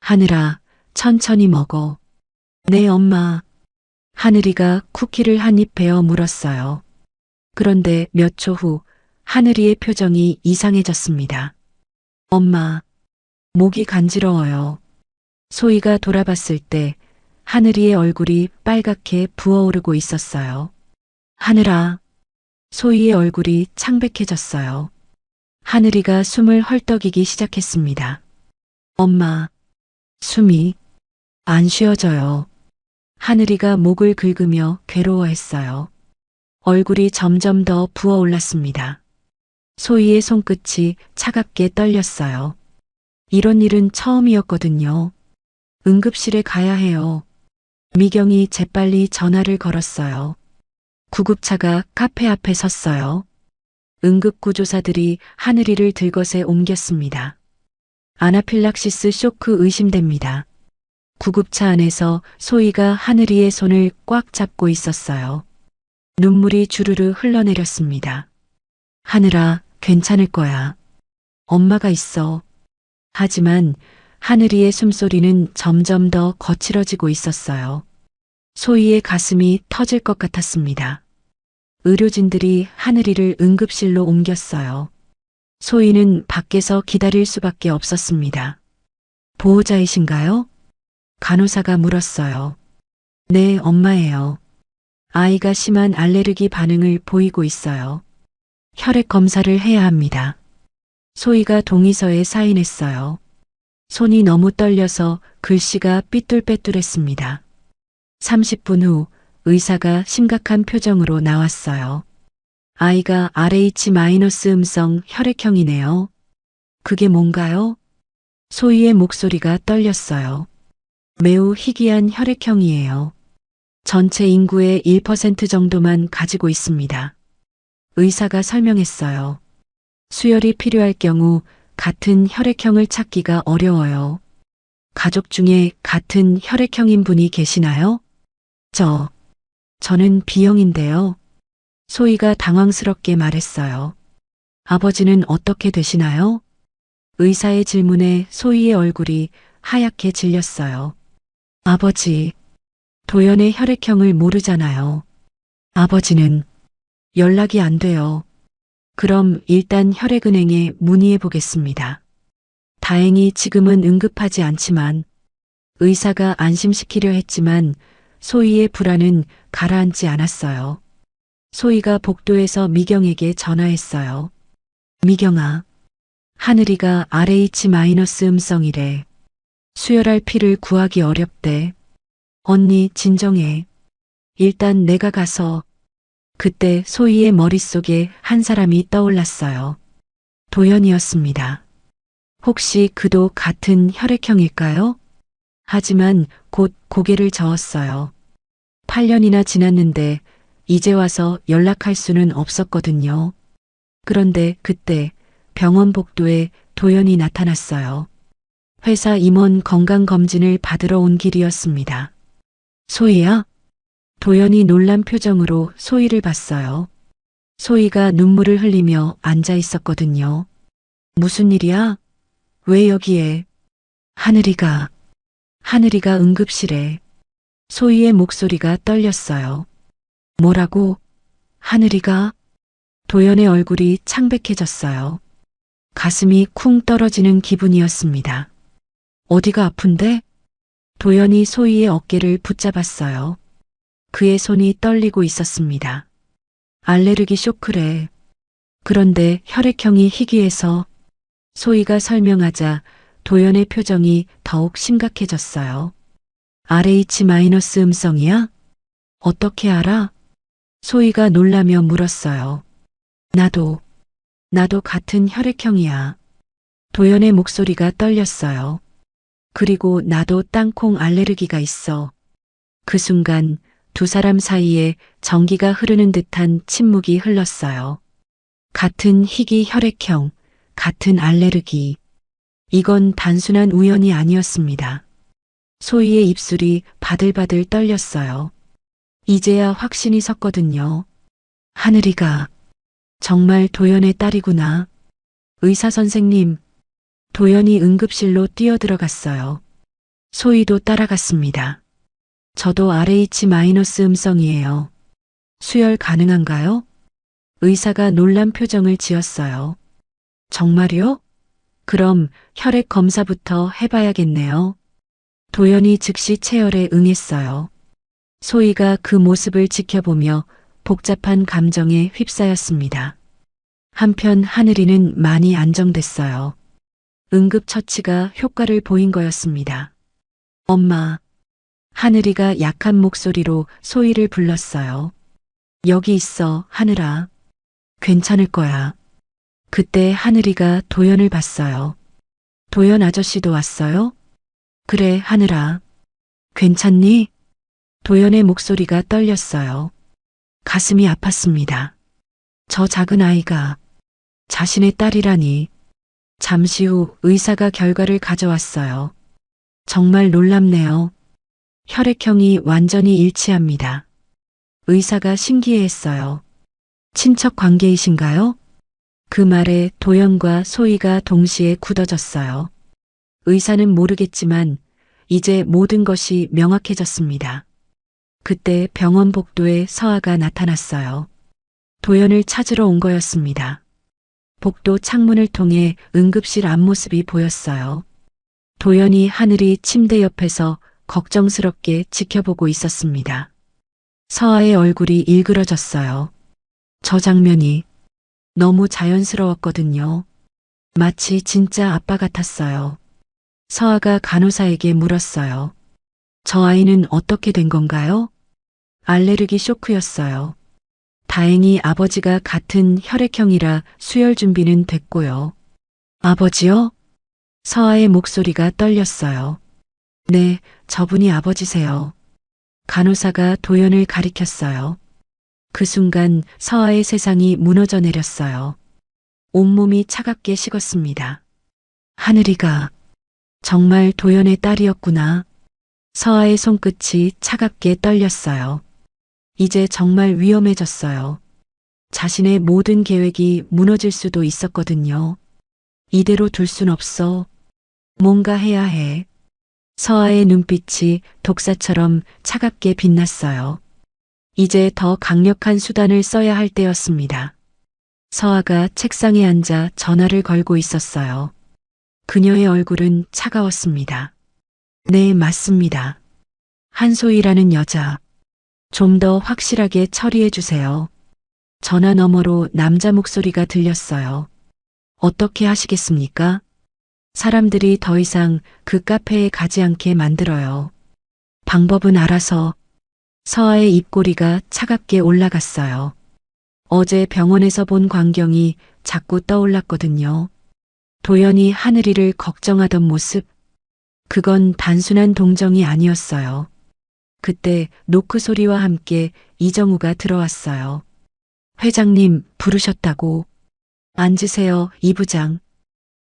하늘아, 천천히 먹어. 네, 엄마. 하늘이가 쿠키를 한 입 베어 물었어요. 그런데 몇 초 후 하늘이의 표정이 이상해졌습니다. 엄마, 목이 간지러워요. 소희가 돌아봤을 때 하늘이의 얼굴이 빨갛게 부어오르고 있었어요. 하늘아, 소희의 얼굴이 창백해졌어요. 하늘이가 숨을 헐떡이기 시작했습니다. 엄마, 숨이 안 쉬어져요. 하늘이가 목을 긁으며 괴로워했어요. 얼굴이 점점 더 부어올랐습니다. 소희의 손끝이 차갑게 떨렸어요. 이런 일은 처음이었거든요. 응급실에 가야 해요. 미경이 재빨리 전화를 걸었어요. 구급차가 카페 앞에 섰어요. 응급구조사들이 하늘이를 들것에 옮겼습니다. 아나필락시스 쇼크 의심됩니다. 구급차 안에서 소희가 하늘이의 손을 꽉 잡고 있었어요. 눈물이 주르르 흘러내렸습니다. 하늘아, 괜찮을 거야. 엄마가 있어. 하지만 하늘이의 숨소리는 점점 더 거칠어지고 있었어요. 소희의 가슴이 터질 것 같았습니다. 의료진들이 하늘이를 응급실로 옮겼어요. 소희는 밖에서 기다릴 수밖에 없었습니다. 보호자이신가요? 간호사가 물었어요. 네, 엄마예요. 아이가 심한 알레르기 반응을 보이고 있어요. 혈액 검사를 해야 합니다. 소희가 동의서에 사인했어요. 손이 너무 떨려서 글씨가 삐뚤빼뚤했습니다. 30분 후 의사가 심각한 표정으로 나왔어요. 아이가 RH- 음성 혈액형이네요. 그게 뭔가요? 소희의 목소리가 떨렸어요. 매우 희귀한 혈액형이에요. 전체 인구의 1% 정도만 가지고 있습니다. 의사가 설명했어요. 수혈이 필요할 경우 같은 혈액형을 찾기가 어려워요. 가족 중에 같은 혈액형인 분이 계시나요? 저는 B형인데요. 소희가 당황스럽게 말했어요. 아버지는 어떻게 되시나요? 의사의 질문에 소희의 얼굴이 하얗게 질렸어요. 아버지, 도연의 혈액형을 모르잖아요. 아버지는 연락이 안 돼요. 그럼 일단 혈액은행에 문의해 보겠습니다. 다행히 지금은 응급하지 않지만 의사가 안심시키려 했지만 소희의 불안은 가라앉지 않았어요. 소희가 복도에서 미경에게 전화했어요. 미경아, 하늘이가 RH- 음성이래. 수혈할 피를 구하기 어렵대. 언니 진정해. 일단 내가 가서. 그때 소희의 머릿속에 한 사람이 떠올랐어요. 도연이었습니다. 혹시 그도 같은 혈액형일까요? 하지만 곧 고개를 저었어요. 8년이나 지났는데 이제 와서 연락할 수는 없었거든요. 그런데 그때 병원 복도에 도연이 나타났어요. 회사 임원 건강검진을 받으러 온 길이었습니다. 소희야? 도연이 놀란 표정으로 소희를 봤어요. 소희가 눈물을 흘리며 앉아 있었거든요. 무슨 일이야? 왜 여기에? 하늘이가 응급실에. 소희의 목소리가 떨렸어요. 뭐라고? 하늘이가? 도연의 얼굴이 창백해졌어요. 가슴이 쿵 떨어지는 기분이었습니다. 어디가 아픈데? 도연이 소희의 어깨를 붙잡았어요. 그의 손이 떨리고 있었습니다. 알레르기 쇼크래. 그런데 혈액형이 희귀해서. 소희가 설명하자 도연의 표정이 더욱 심각해졌어요. RH- 음성이야? 어떻게 알아? 소희가 놀라며 물었어요. 나도 같은 혈액형이야. 도연의 목소리가 떨렸어요. 그리고 나도 땅콩 알레르기가 있어. 그 순간 두 사람 사이에 전기가 흐르는 듯한 침묵이 흘렀어요. 같은 희귀 혈액형, 같은 알레르기. 이건 단순한 우연이 아니었습니다. 소희의 입술이 바들바들 떨렸어요. 이제야 확신이 섰거든요. 하늘이가 정말 도연의 딸이구나. 의사 선생님, 도연이 응급실로 뛰어들어갔어요. 소희도 따라갔습니다. 저도 RH- 음성이에요. 수혈 가능한가요? 의사가 놀란 표정을 지었어요. 정말요? 그럼 혈액 검사부터 해봐야겠네요. 도연이 즉시 체열에 응했어요. 소희가 그 모습을 지켜보며 복잡한 감정에 휩싸였습니다. 한편 하늘이는 많이 안정됐어요. 응급처치가 효과를 보인 거였습니다. 엄마. 하늘이가 약한 목소리로 소희를 불렀어요. 여기 있어, 하늘아. 괜찮을 거야. 그때 하늘이가 도연을 봤어요. 도연 아저씨도 왔어요? 그래, 하늘아. 괜찮니? 도연의 목소리가 떨렸어요. 가슴이 아팠습니다. 저 작은 아이가 자신의 딸이라니. 잠시 후 의사가 결과를 가져왔어요. 정말 놀랍네요. 혈액형이 완전히 일치합니다. 의사가 신기해했어요. 친척 관계이신가요? 그 말에 도연과 소희가 동시에 굳어졌어요. 의사는 모르겠지만 이제 모든 것이 명확해졌습니다. 그때 병원 복도에 서아가 나타났어요. 도연을 찾으러 온 거였습니다. 복도 창문을 통해 응급실 앞모습이 보였어요. 도연이 하늘이 침대 옆에서 걱정스럽게 지켜보고 있었습니다. 서아의 얼굴이 일그러졌어요. 저 장면이 너무 자연스러웠거든요. 마치 진짜 아빠 같았어요. 서아가 간호사에게 물었어요. 저 아이는 어떻게 된 건가요? 알레르기 쇼크였어요. 다행히 아버지가 같은 혈액형이라 수혈 준비는 됐고요. 아버지요? 서아의 목소리가 떨렸어요. 네, 저분이 아버지세요. 간호사가 도연을 가리켰어요. 그 순간 서아의 세상이 무너져 내렸어요. 온몸이 차갑게 식었습니다. 하늘이가 정말 도연의 딸이었구나. 서아의 손끝이 차갑게 떨렸어요. 이제 정말 위험해졌어요. 자신의 모든 계획이 무너질 수도 있었거든요. 이대로 둘 순 없어. 뭔가 해야 해. 서아의 눈빛이 독사처럼 차갑게 빛났어요. 이제 더 강력한 수단을 써야 할 때였습니다. 서아가 책상에 앉아 전화를 걸고 있었어요. 그녀의 얼굴은 차가웠습니다. 네, 맞습니다. 한소희라는 여자. 좀 더 확실하게 처리해 주세요. 전화 너머로 남자 목소리가 들렸어요. 어떻게 하시겠습니까? 사람들이 더 이상 그 카페에 가지 않게 만들어요. 방법은 알아서. 서아의 입꼬리가 차갑게 올라갔어요. 어제 병원에서 본 광경이 자꾸 떠올랐거든요. 도연이 하늘이를 걱정하던 모습. 그건 단순한 동정이 아니었어요. 그때 노크 소리와 함께 이정우가 들어왔어요. 회장님 부르셨다고. 앉으세요, 이 부장.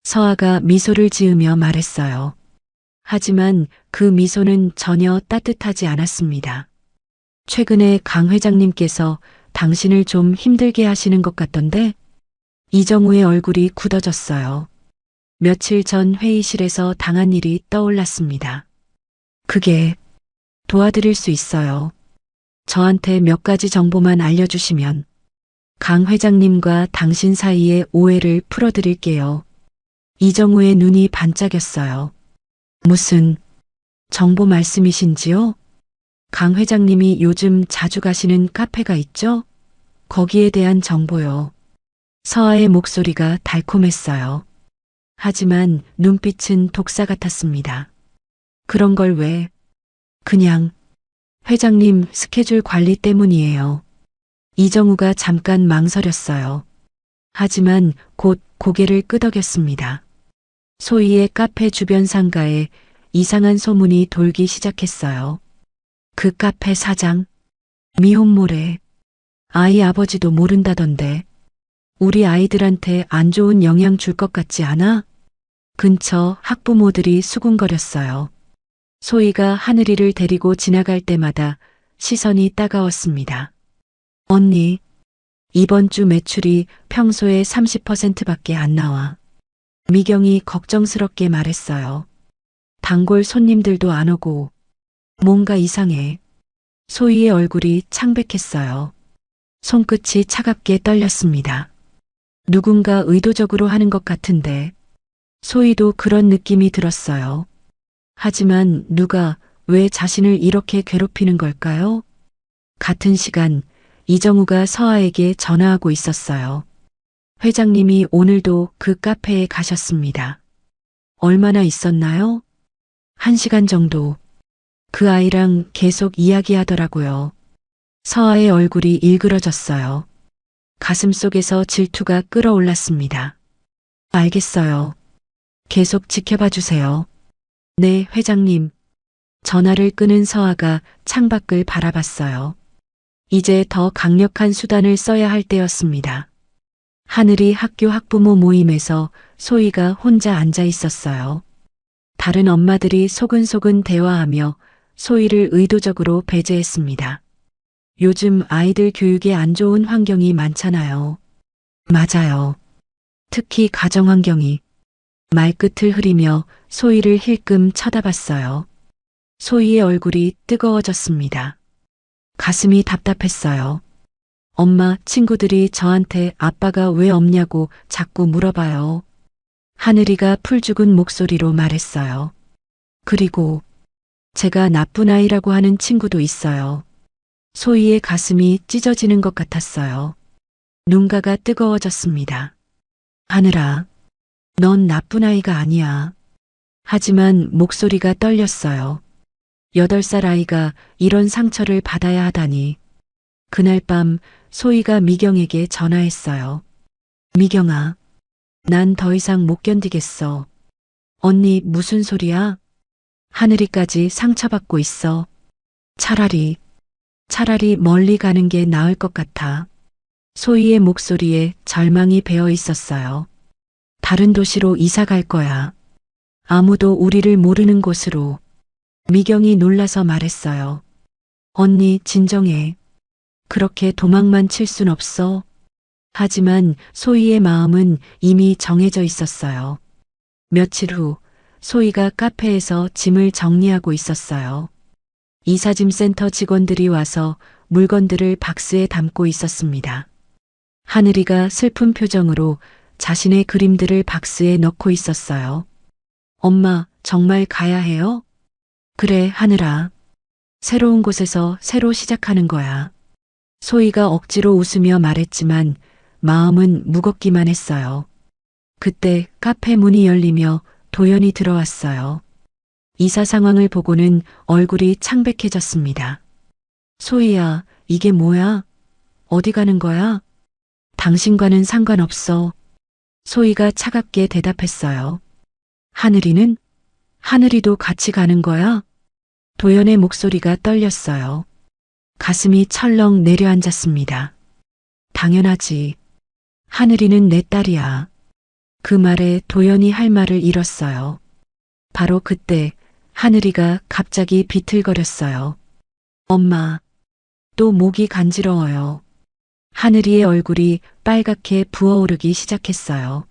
서아가 미소를 지으며 말했어요. 하지만 그 미소는 전혀 따뜻하지 않았습니다. 최근에 강 회장님께서 당신을 좀 힘들게 하시는 것 같던데? 이정우의 얼굴이 굳어졌어요. 며칠 전 회의실에서 당한 일이 떠올랐습니다. 그게 도와드릴 수 있어요. 저한테 몇 가지 정보만 알려주시면 강 회장님과 당신 사이의 오해를 풀어드릴게요. 이정우의 눈이 반짝였어요. 무슨 정보 말씀이신지요? 강 회장님이 요즘 자주 가시는 카페가 있죠? 거기에 대한 정보요. 서아의 목소리가 달콤했어요. 하지만 눈빛은 독사 같았습니다. 그런 걸 왜? 그냥 회장님 스케줄 관리 때문이에요. 이정우가 잠깐 망설였어요. 하지만 곧 고개를 끄덕였습니다. 소희의 카페 주변 상가에 이상한 소문이 돌기 시작했어요. 그 카페 사장, 미혼모래. 아이 아버지도 모른다던데. 우리 아이들한테 안 좋은 영향 줄 것 같지 않아? 근처 학부모들이 수군거렸어요. 소희가 하늘이를 데리고 지나갈 때마다 시선이 따가웠습니다. 언니, 이번 주 매출이 평소의 30%밖에 안 나와. 미경이 걱정스럽게 말했어요. 단골 손님들도 안 오고 뭔가 이상해. 소희의 얼굴이 창백했어요. 손끝이 차갑게 떨렸습니다. 누군가 의도적으로 하는 것 같은데 소희도 그런 느낌이 들었어요. 하지만 누가 왜 자신을 이렇게 괴롭히는 걸까요? 같은 시간 이정우가 서아에게 전화하고 있었어요. 회장님이 오늘도 그 카페에 가셨습니다. 얼마나 있었나요? 1시간 정도. 그 아이랑 계속 이야기하더라고요. 서아의 얼굴이 일그러졌어요. 가슴속에서 질투가 끓어올랐습니다. 알겠어요. 계속 지켜봐 주세요. 네, 회장님. 전화를 끊은 서아가 창밖을 바라봤어요. 이제 더 강력한 수단을 써야 할 때였습니다. 하늘이 학교 학부모 모임에서 소희가 혼자 앉아 있었어요. 다른 엄마들이 소근소근 대화하며 소희를 의도적으로 배제했습니다. 요즘 아이들 교육에 안 좋은 환경이 많잖아요. 맞아요. 특히 가정 환경이. 말끝을 흐리며 소희를 힐끔 쳐다봤어요. 소희의 얼굴이 뜨거워졌습니다. 가슴이 답답했어요. 엄마, 친구들이 저한테 아빠가 왜 없냐고 자꾸 물어봐요. 하늘이가 풀죽은 목소리로 말했어요. 그리고 제가 나쁜 아이라고 하는 친구도 있어요. 소희의 가슴이 찢어지는 것 같았어요. 눈가가 뜨거워졌습니다. 하늘아, 넌 나쁜 아이가 아니야. 하지만 목소리가 떨렸어요. 8살 아이가 이런 상처를 받아야 하다니. 그날 밤 소희가 미경에게 전화했어요. 미경아, 난 더 이상 못 견디겠어. 언니 무슨 소리야? 하늘이까지 상처받고 있어. 차라리 멀리 가는 게 나을 것 같아. 소희의 목소리에 절망이 배어 있었어요. 다른 도시로 이사 갈 거야. 아무도 우리를 모르는 곳으로. 미경이 놀라서 말했어요. 언니 진정해. 그렇게 도망만 칠 순 없어. 하지만 소희의 마음은 이미 정해져 있었어요. 며칠 후 소희가 카페에서 짐을 정리하고 있었어요. 이사짐 센터 직원들이 와서 물건들을 박스에 담고 있었습니다. 하늘이가 슬픈 표정으로 자신의 그림들을 박스에 넣고 있었어요. 엄마, 정말 가야 해요? 그래, 하늘아. 새로운 곳에서 새로 시작하는 거야. 소희가 억지로 웃으며 말했지만 마음은 무겁기만 했어요. 그때 카페 문이 열리며 도연이 들어왔어요. 이사 상황을 보고는 얼굴이 창백해졌습니다. 소희야, 이게 뭐야? 어디 가는 거야? 당신과는 상관없어. 소희가 차갑게 대답했어요. 하늘이는? 하늘이도 같이 가는 거야? 도연의 목소리가 떨렸어요. 가슴이 철렁 내려앉았습니다. 당연하지. 하늘이는 내 딸이야. 그 말에 도연이 할 말을 잃었어요. 바로 그때 하늘이가 갑자기 비틀거렸어요. 엄마, 또 목이 간지러워요. 하늘이의 얼굴이 빨갛게 부어오르기 시작했어요.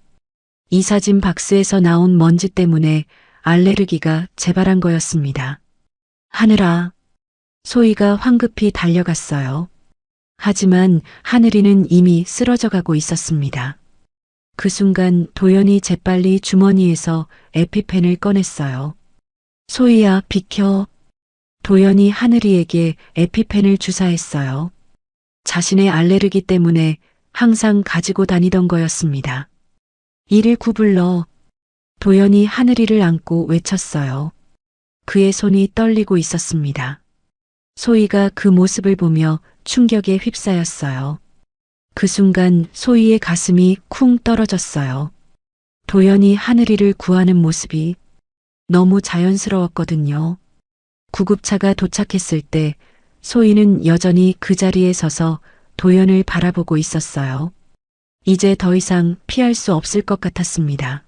이사진 박스에서 나온 먼지 때문에 알레르기가 재발한 거였습니다. 하늘아, 소희가 황급히 달려갔어요. 하지만 하늘이는 이미 쓰러져 가고 있었습니다. 그 순간 도연이 재빨리 주머니에서 에피펜을 꺼냈어요. 소희야, 비켜. 도연이 하늘이에게 에피펜을 주사했어요. 자신의 알레르기 때문에 항상 가지고 다니던 거였습니다. 119 불러. 도연이 하늘이를 안고 외쳤어요. 그의 손이 떨리고 있었습니다. 소희가 그 모습을 보며 충격에 휩싸였어요. 그 순간 소희의 가슴이 쿵 떨어졌어요. 도연이 하늘이를 구하는 모습이 너무 자연스러웠거든요. 구급차가 도착했을 때 소희는 여전히 그 자리에 서서 도연을 바라보고 있었어요. 이제 더 이상 피할 수 없을 것 같았습니다.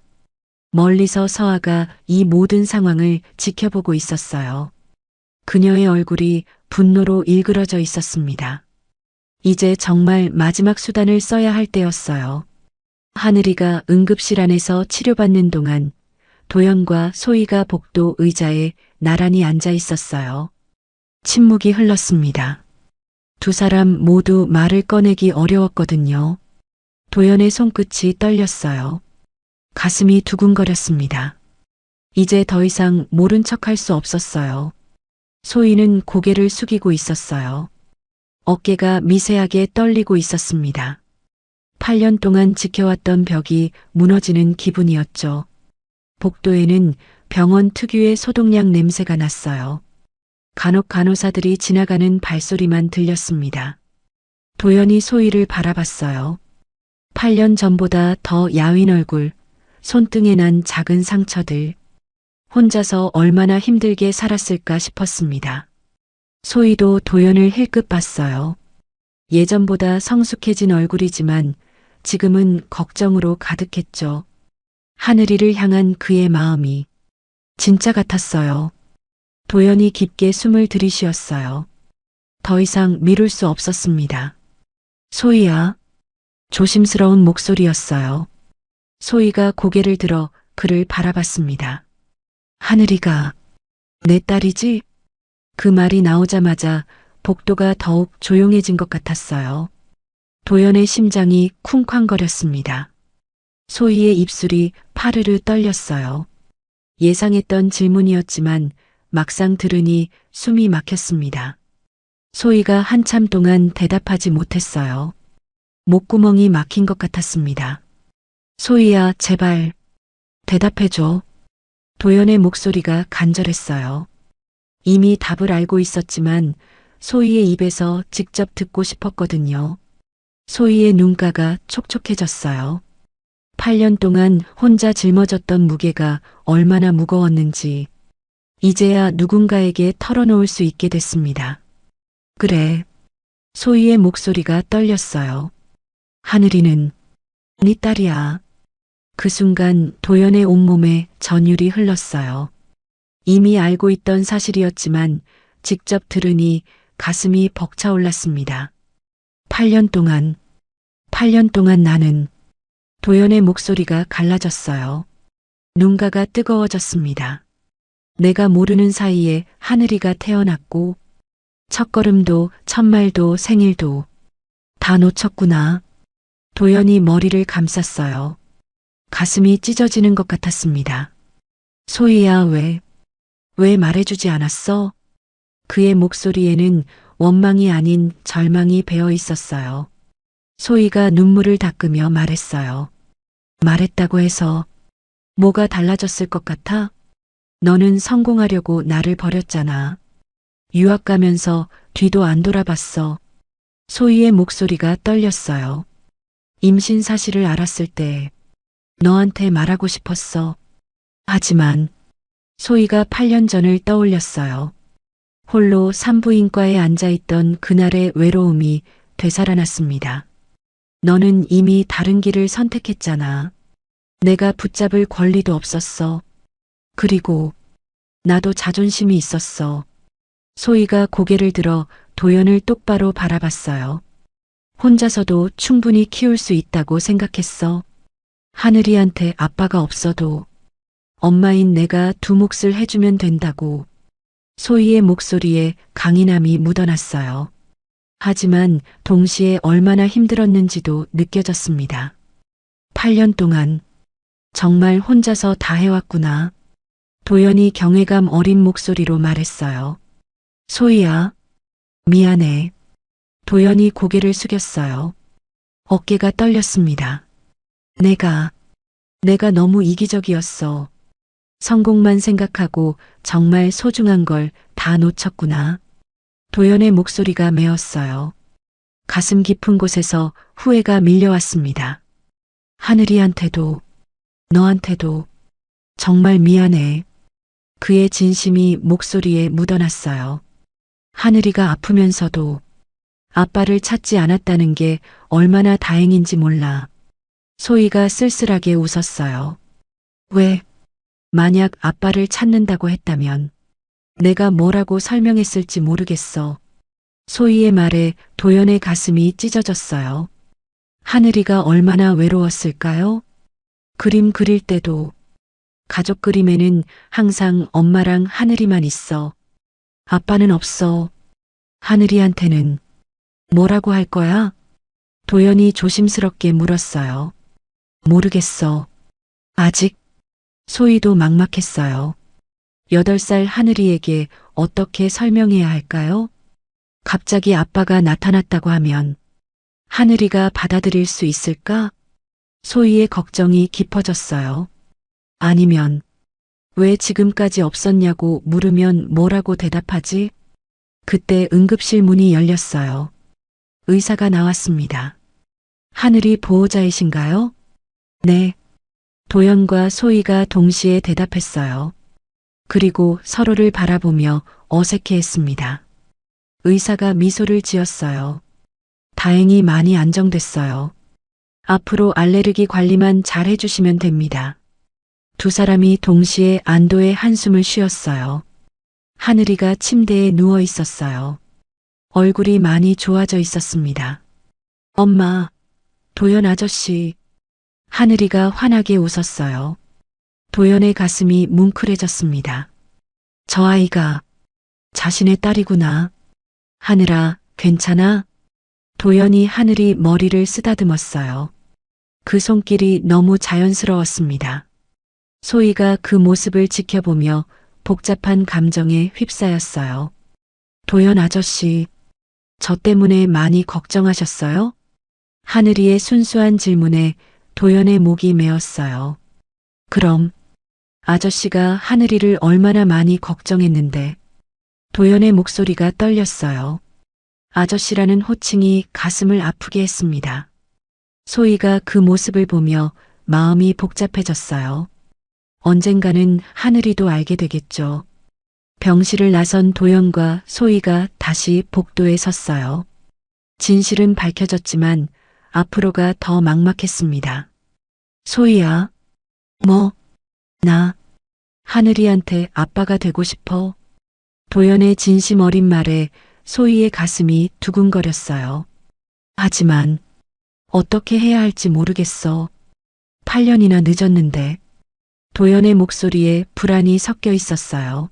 멀리서 서아가 이 모든 상황을 지켜보고 있었어요. 그녀의 얼굴이 분노로 일그러져 있었습니다. 이제 정말 마지막 수단을 써야 할 때였어요. 하늘이가 응급실 안에서 치료받는 동안 도연과 소희가 복도 의자에 나란히 앉아 있었어요. 침묵이 흘렀습니다. 두 사람 모두 말을 꺼내기 어려웠거든요. 도연의 손끝이 떨렸어요. 가슴이 두근거렸습니다. 이제 더 이상 모른 척할 수 없었어요. 소희는 고개를 숙이고 있었어요. 어깨가 미세하게 떨리고 있었습니다. 8년 동안 지켜왔던 벽이 무너지는 기분이었죠. 복도에는 병원 특유의 소독약 냄새가 났어요. 간혹 간호사들이 지나가는 발소리만 들렸습니다. 도연이 소희를 바라봤어요. 8년 전보다 더 야윈 얼굴, 손등에 난 작은 상처들. 혼자서 얼마나 힘들게 살았을까 싶었습니다. 소희도 도연을 힐끗 봤어요. 예전보다 성숙해진 얼굴이지만 지금은 걱정으로 가득했죠. 하늘이를 향한 그의 마음이 진짜 같았어요. 도연이 깊게 숨을 들이쉬었어요. 더 이상 미룰 수 없었습니다. 소희야. 조심스러운 목소리였어요. 소희가 고개를 들어 그를 바라봤습니다. 하늘이가 내 딸이지? 그 말이 나오자마자 복도가 더욱 조용해진 것 같았어요. 도연의 심장이 쿵쾅거렸습니다. 소희의 입술이 파르르 떨렸어요. 예상했던 질문이었지만 막상 들으니 숨이 막혔습니다. 소희가 한참 동안 대답하지 못했어요. 목구멍이 막힌 것 같았습니다. 소희야, 제발 대답해줘. 도연의 목소리가 간절했어요. 이미 답을 알고 있었지만 소희의 입에서 직접 듣고 싶었거든요. 소희의 눈가가 촉촉해졌어요. 8년 동안 혼자 짊어졌던 무게가 얼마나 무거웠는지 이제야 누군가에게 털어놓을 수 있게 됐습니다. 그래. 소희의 목소리가 떨렸어요. 하늘이는 네 딸이야. 그 순간 도연의 온몸에 전율이 흘렀어요. 이미 알고 있던 사실이었지만 직접 들으니 가슴이 벅차올랐습니다. 8년 동안 나는 도연의 목소리가 갈라졌어요. 눈가가 뜨거워졌습니다. 내가 모르는 사이에 하늘이가 태어났고 첫걸음도 첫말도 생일도 다 놓쳤구나. 도연이 머리를 감쌌어요. 가슴이 찢어지는 것 같았습니다. 소희야, 왜 말해주지 않았어? 그의 목소리에는 원망이 아닌 절망이 배어 있었어요. 소희가 눈물을 닦으며 말했어요. 말했다고 해서 뭐가 달라졌을 것 같아? 너는 성공하려고 나를 버렸잖아. 유학 가면서 뒤도 안 돌아봤어. 소희의 목소리가 떨렸어요. 임신 사실을 알았을 때 너한테 말하고 싶었어. 하지만 소희가 8년 전을 떠올렸어요. 홀로 산부인과에 앉아있던 그날의 외로움이 되살아났습니다. 너는 이미 다른 길을 선택했잖아. 내가 붙잡을 권리도 없었어. 그리고 나도 자존심이 있었어. 소희가 고개를 들어 도연을 똑바로 바라봤어요. 혼자서도 충분히 키울 수 있다고 생각했어. 하늘이한테 아빠가 없어도 엄마인 내가 두 몫을 해주면 된다고. 소희의 목소리에 강인함이 묻어났어요. 하지만 동시에 얼마나 힘들었는지도 느껴졌습니다. 8년 동안 정말 혼자서 다 해왔구나. 도연이 경외감 어린 목소리로 말했어요. 소희야, 미안해. 도연이 고개를 숙였어요. 어깨가 떨렸습니다. 내가 너무 이기적이었어. 성공만 생각하고 정말 소중한 걸 다 놓쳤구나. 도연의 목소리가 메었어요. 가슴 깊은 곳에서 후회가 밀려왔습니다. 하늘이한테도, 너한테도 정말 미안해. 그의 진심이 목소리에 묻어났어요. 하늘이가 아프면서도 아빠를 찾지 않았다는 게 얼마나 다행인지 몰라. 소희가 쓸쓸하게 웃었어요. 왜? 만약 아빠를 찾는다고 했다면 내가 뭐라고 설명했을지 모르겠어. 소희의 말에 도연의 가슴이 찢어졌어요. 하늘이가 얼마나 외로웠을까요? 그림 그릴 때도 가족 그림에는 항상 엄마랑 하늘이만 있어. 아빠는 없어. 하늘이한테는 뭐라고 할 거야? 도연이 조심스럽게 물었어요. 모르겠어. 아직? 소희도 막막했어요. 8살 하늘이에게 어떻게 설명해야 할까요? 갑자기 아빠가 나타났다고 하면 하늘이가 받아들일 수 있을까? 소희의 걱정이 깊어졌어요. 아니면 왜 지금까지 없었냐고 물으면 뭐라고 대답하지? 그때 응급실 문이 열렸어요. 의사가 나왔습니다. 하늘이 보호자이신가요? 네. 도연과 소희가 동시에 대답했어요. 그리고 서로를 바라보며 어색해했습니다. 의사가 미소를 지었어요. 다행히 많이 안정됐어요. 앞으로 알레르기 관리만 잘 해주시면 됩니다. 두 사람이 동시에 안도의 한숨을 쉬었어요. 하늘이가 침대에 누워 있었어요. 얼굴이 많이 좋아져 있었습니다. 엄마, 도연 아저씨. 하늘이가 환하게 웃었어요. 도연의 가슴이 뭉클해졌습니다. 저 아이가 자신의 딸이구나. 하늘아, 괜찮아? 도연이 하늘이 머리를 쓰다듬었어요. 그 손길이 너무 자연스러웠습니다. 소희가 그 모습을 지켜보며 복잡한 감정에 휩싸였어요. 도연 아저씨, 저 때문에 많이 걱정하셨어요? 하늘이의 순수한 질문에 도연의 목이 메었어요. 그럼 아저씨가 하늘이를 얼마나 많이 걱정했는데. 도연의 목소리가 떨렸어요. 아저씨라는 호칭이 가슴을 아프게 했습니다. 소희가 그 모습을 보며 마음이 복잡해졌어요. 언젠가는 하늘이도 알게 되겠죠. 병실을 나선 도연과 소희가 다시 복도에 섰어요. 진실은 밝혀졌지만 앞으로가 더 막막했습니다. 소희야, 나 하늘이한테 아빠가 되고 싶어. 도연의 진심 어린 말에 소희의 가슴이 두근거렸어요. 하지만 어떻게 해야 할지 모르겠어. 8년이나 늦었는데. 도연의 목소리에 불안이 섞여 있었어요.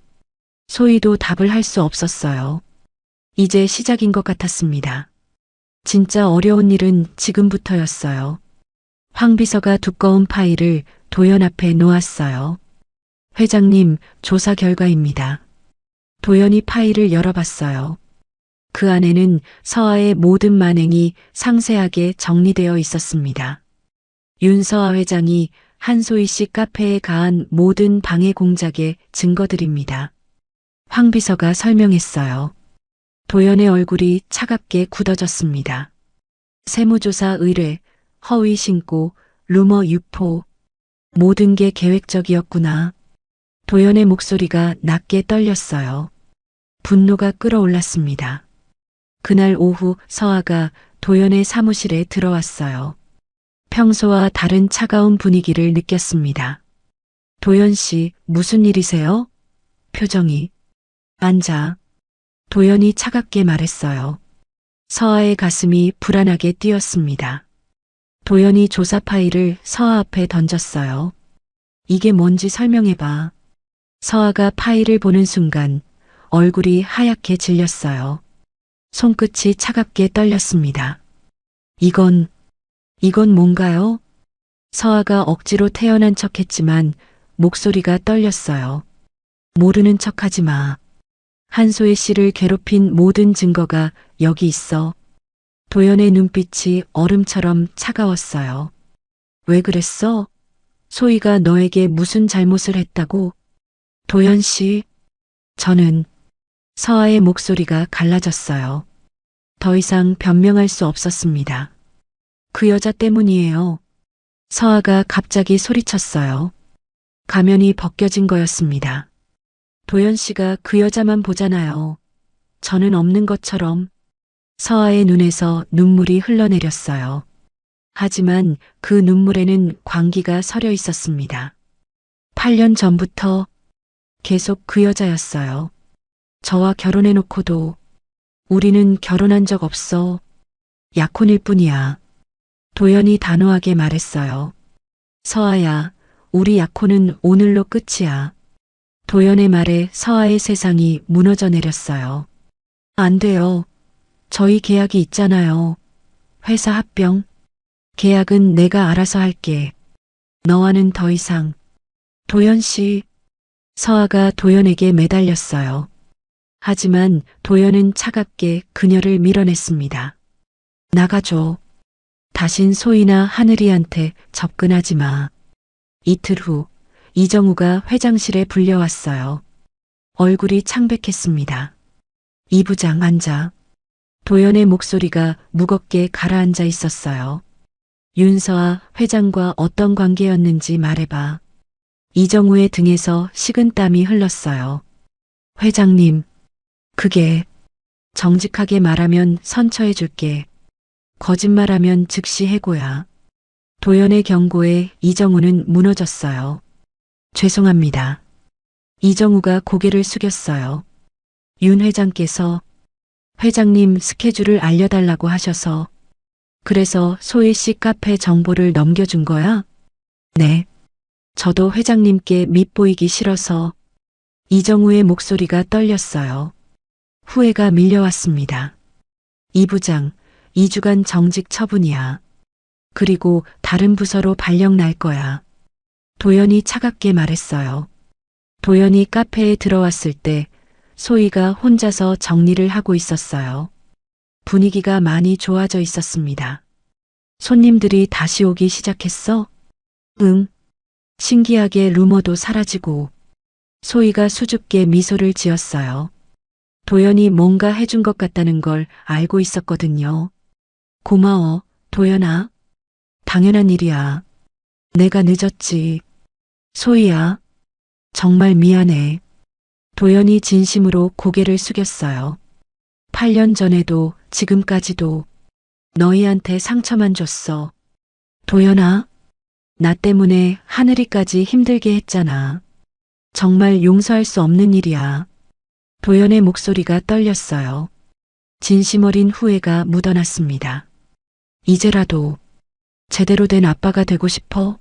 소희도 답을 할 수 없었어요. 이제 시작인 것 같았습니다. 진짜 어려운 일은 지금부터였어요. 황 비서가 두꺼운 파일을 도연 앞에 놓았어요. 회장님, 조사 결과입니다. 도연이 파일을 열어봤어요. 그 안에는 서아의 모든 만행이 상세하게 정리되어 있었습니다. 윤서아 회장이 한소희 씨 카페에 가한 모든 방해 공작의 증거들입니다. 황 비서가 설명했어요. 도연의 얼굴이 차갑게 굳어졌습니다. 세무조사 의뢰, 허위 신고, 루머 유포, 모든 게 계획적이었구나. 도연의 목소리가 낮게 떨렸어요. 분노가 끓어올랐습니다. 그날 오후 서아가 도연의 사무실에 들어왔어요. 평소와 다른 차가운 분위기를 느꼈습니다. 도연 씨, 무슨 일이세요? 표정이. 앉아. 도연이 차갑게 말했어요. 서아의 가슴이 불안하게 뛰었습니다. 도연이 조사 파일을 서아 앞에 던졌어요. 이게 뭔지 설명해봐. 서아가 파일을 보는 순간 얼굴이 하얗게 질렸어요. 손끝이 차갑게 떨렸습니다. 이건 뭔가요? 서아가 억지로 태어난 척했지만 목소리가 떨렸어요. 모르는 척하지 마. 한소혜 씨를 괴롭힌 모든 증거가 여기 있어. 도연의 눈빛이 얼음처럼 차가웠어요. 왜 그랬어? 소희가 너에게 무슨 잘못을 했다고? 도연 씨, 저는 서아의 목소리가 갈라졌어요. 더 이상 변명할 수 없었습니다. 그 여자 때문이에요. 서아가 갑자기 소리쳤어요. 가면이 벗겨진 거였습니다. 도연 씨가 그 여자만 보잖아요. 저는 없는 것처럼. 서아의 눈에서 눈물이 흘러내렸어요. 하지만 그 눈물에는 광기가 서려 있었습니다. 8년 전부터 계속 그 여자였어요. 저와 결혼해놓고도 우리는 결혼한 적 없어. 약혼일 뿐이야. 도연이 단호하게 말했어요. 서아야, 우리 약혼은 오늘로 끝이야. 도연의 말에 서아의 세상이 무너져 내렸어요. 안 돼요. 저희 계약이 있잖아요. 회사 합병. 계약은 내가 알아서 할게. 너와는 더 이상. 도연 씨. 서아가 도연에게 매달렸어요. 하지만 도연은 차갑게 그녀를 밀어냈습니다. 나가줘. 다신 소희나 하늘이한테 접근하지 마. 이틀 후 이정우가 회장실에 불려왔어요. 얼굴이 창백했습니다. 이 부장 앉아. 도연의 목소리가 무겁게 가라앉아 있었어요. 윤서아 회장과 어떤 관계였는지 말해봐. 이정우의 등에서 식은땀이 흘렀어요. 회장님, 그게 정직하게 말하면 선처해줄게. 거짓말하면 즉시 해고야. 도연의 경고에 이정우는 무너졌어요. 죄송합니다. 이정우가 고개를 숙였어요. 윤 회장께서 회장님 스케줄을 알려달라고 하셔서 그래서 소희 씨 카페 정보를 넘겨준 거야? 네. 저도 회장님께 밉보이기 싫어서. 이정우의 목소리가 떨렸어요. 후회가 밀려왔습니다. 이 부장, 2주간 정직 처분이야. 그리고 다른 부서로 발령 날 거야. 도연이 차갑게 말했어요. 도연이 카페에 들어왔을 때 소희가 혼자서 정리를 하고 있었어요. 분위기가 많이 좋아져 있었습니다. 손님들이 다시 오기 시작했어? 응. 신기하게 루머도 사라지고. 소희가 수줍게 미소를 지었어요. 도연이 뭔가 해준 것 같다는 걸 알고 있었거든요. 고마워, 도연아. 당연한 일이야. 내가 늦었지. 소희야. 정말 미안해. 도연이 진심으로 고개를 숙였어요. 8년 전에도 지금까지도 너희한테 상처만 줬어. 도연아, 나 때문에 하늘이까지 힘들게 했잖아. 정말 용서할 수 없는 일이야. 도연의 목소리가 떨렸어요. 진심 어린 후회가 묻어났습니다. 이제라도 제대로 된 아빠가 되고 싶어?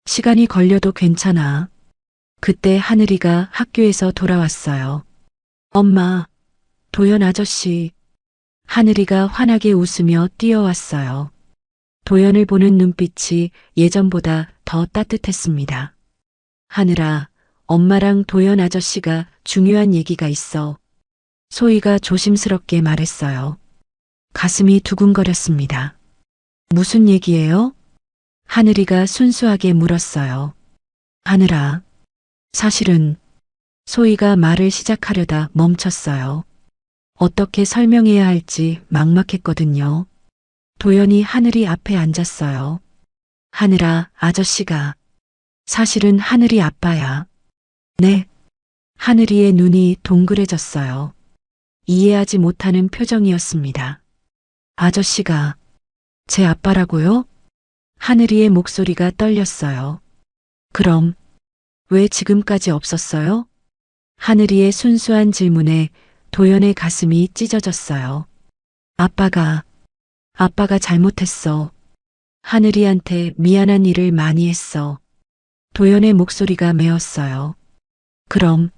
시간이 걸려도 괜찮아. 그때 하늘이가 학교에서 돌아왔어요. 엄마, 도연 아저씨. 하늘이가 환하게 웃으며 뛰어왔어요. 도연을 보는 눈빛이 예전보다 더 따뜻했습니다. 하늘아, 엄마랑 도연 아저씨가 중요한 얘기가 있어. 소희가 조심스럽게 말했어요. 가슴이 두근거렸습니다. 무슨 얘기예요? 하늘이가 순수하게 물었어요. 하늘아, 사실은 소희가 말을 시작하려다 멈췄어요. 어떻게 설명해야 할지 막막했거든요. 도연이 하늘이 앞에 앉았어요. 하늘아, 아저씨가 사실은 하늘이 아빠야. 네. 하늘이의 눈이 동그래졌어요. 이해하지 못하는 표정이었습니다. 아저씨가 제 아빠라고요? 하늘이의 목소리가 떨렸어요. 그럼 왜 지금까지 없었어요? 하늘이의 순수한 질문에 도연의 가슴이 찢어졌어요. 아빠가 잘못했어. 하늘이한테 미안한 일을 많이 했어. 도연의 목소리가 메었어요. 그럼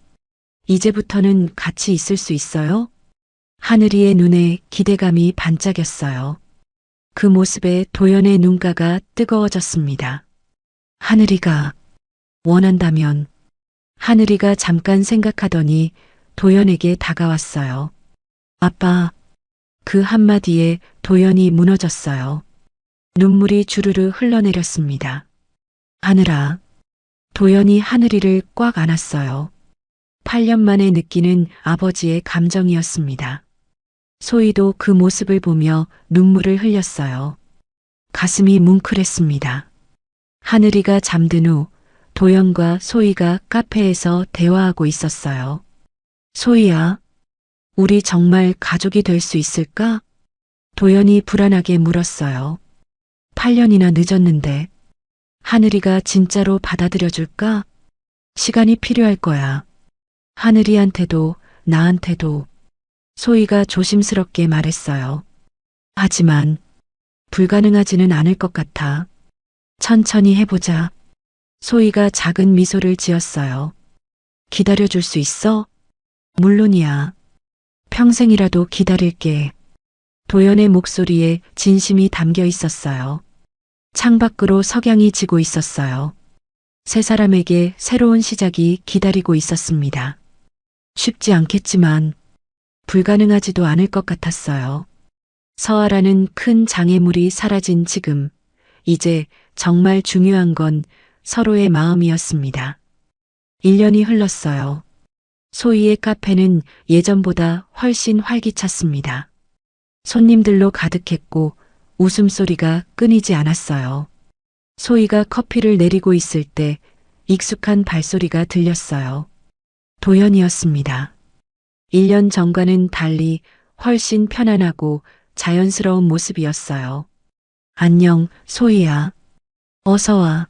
이제부터는 같이 있을 수 있어요? 하늘이의 눈에 기대감이 반짝였어요. 그 모습에 도연의 눈가가 뜨거워졌습니다. 하늘이가 원한다면. 하늘이가 잠깐 생각하더니 도연에게 다가왔어요. 아빠, 그 한마디에 도연이 무너졌어요. 눈물이 주르르 흘러내렸습니다. 하늘아. 도연이 하늘이를 꽉 안았어요. 8년 만에 느끼는 아버지의 감정이었습니다. 소희도 그 모습을 보며 눈물을 흘렸어요. 가슴이 뭉클했습니다. 하늘이가 잠든 후 도연과 소희가 카페에서 대화하고 있었어요. 소희야, 우리 정말 가족이 될 수 있을까? 도연이 불안하게 물었어요. 8년이나 늦었는데 하늘이가 진짜로 받아들여줄까? 시간이 필요할 거야. 하늘이한테도 나한테도. 소희가 조심스럽게 말했어요. 하지만 불가능하지는 않을 것 같아. 천천히 해보자. 소희가 작은 미소를 지었어요. 기다려줄 수 있어? 물론이야. 평생이라도 기다릴게. 도연의 목소리에 진심이 담겨 있었어요. 창밖으로 석양이 지고 있었어요. 세 사람에게 새로운 시작이 기다리고 있었습니다. 쉽지 않겠지만 불가능하지도 않을 것 같았어요. 서아라는 큰 장애물이 사라진 지금, 이제 정말 중요한 건 서로의 마음이었습니다. 1년이 흘렀어요. 소희의 카페는 예전보다 훨씬 활기찼습니다. 손님들로 가득했고 웃음소리가 끊이지 않았어요. 소희가 커피를 내리고 있을 때 익숙한 발소리가 들렸어요. 도연이었습니다. 1년 전과는 달리 훨씬 편안하고 자연스러운 모습이었어요. 안녕, 소희야. 어서 와.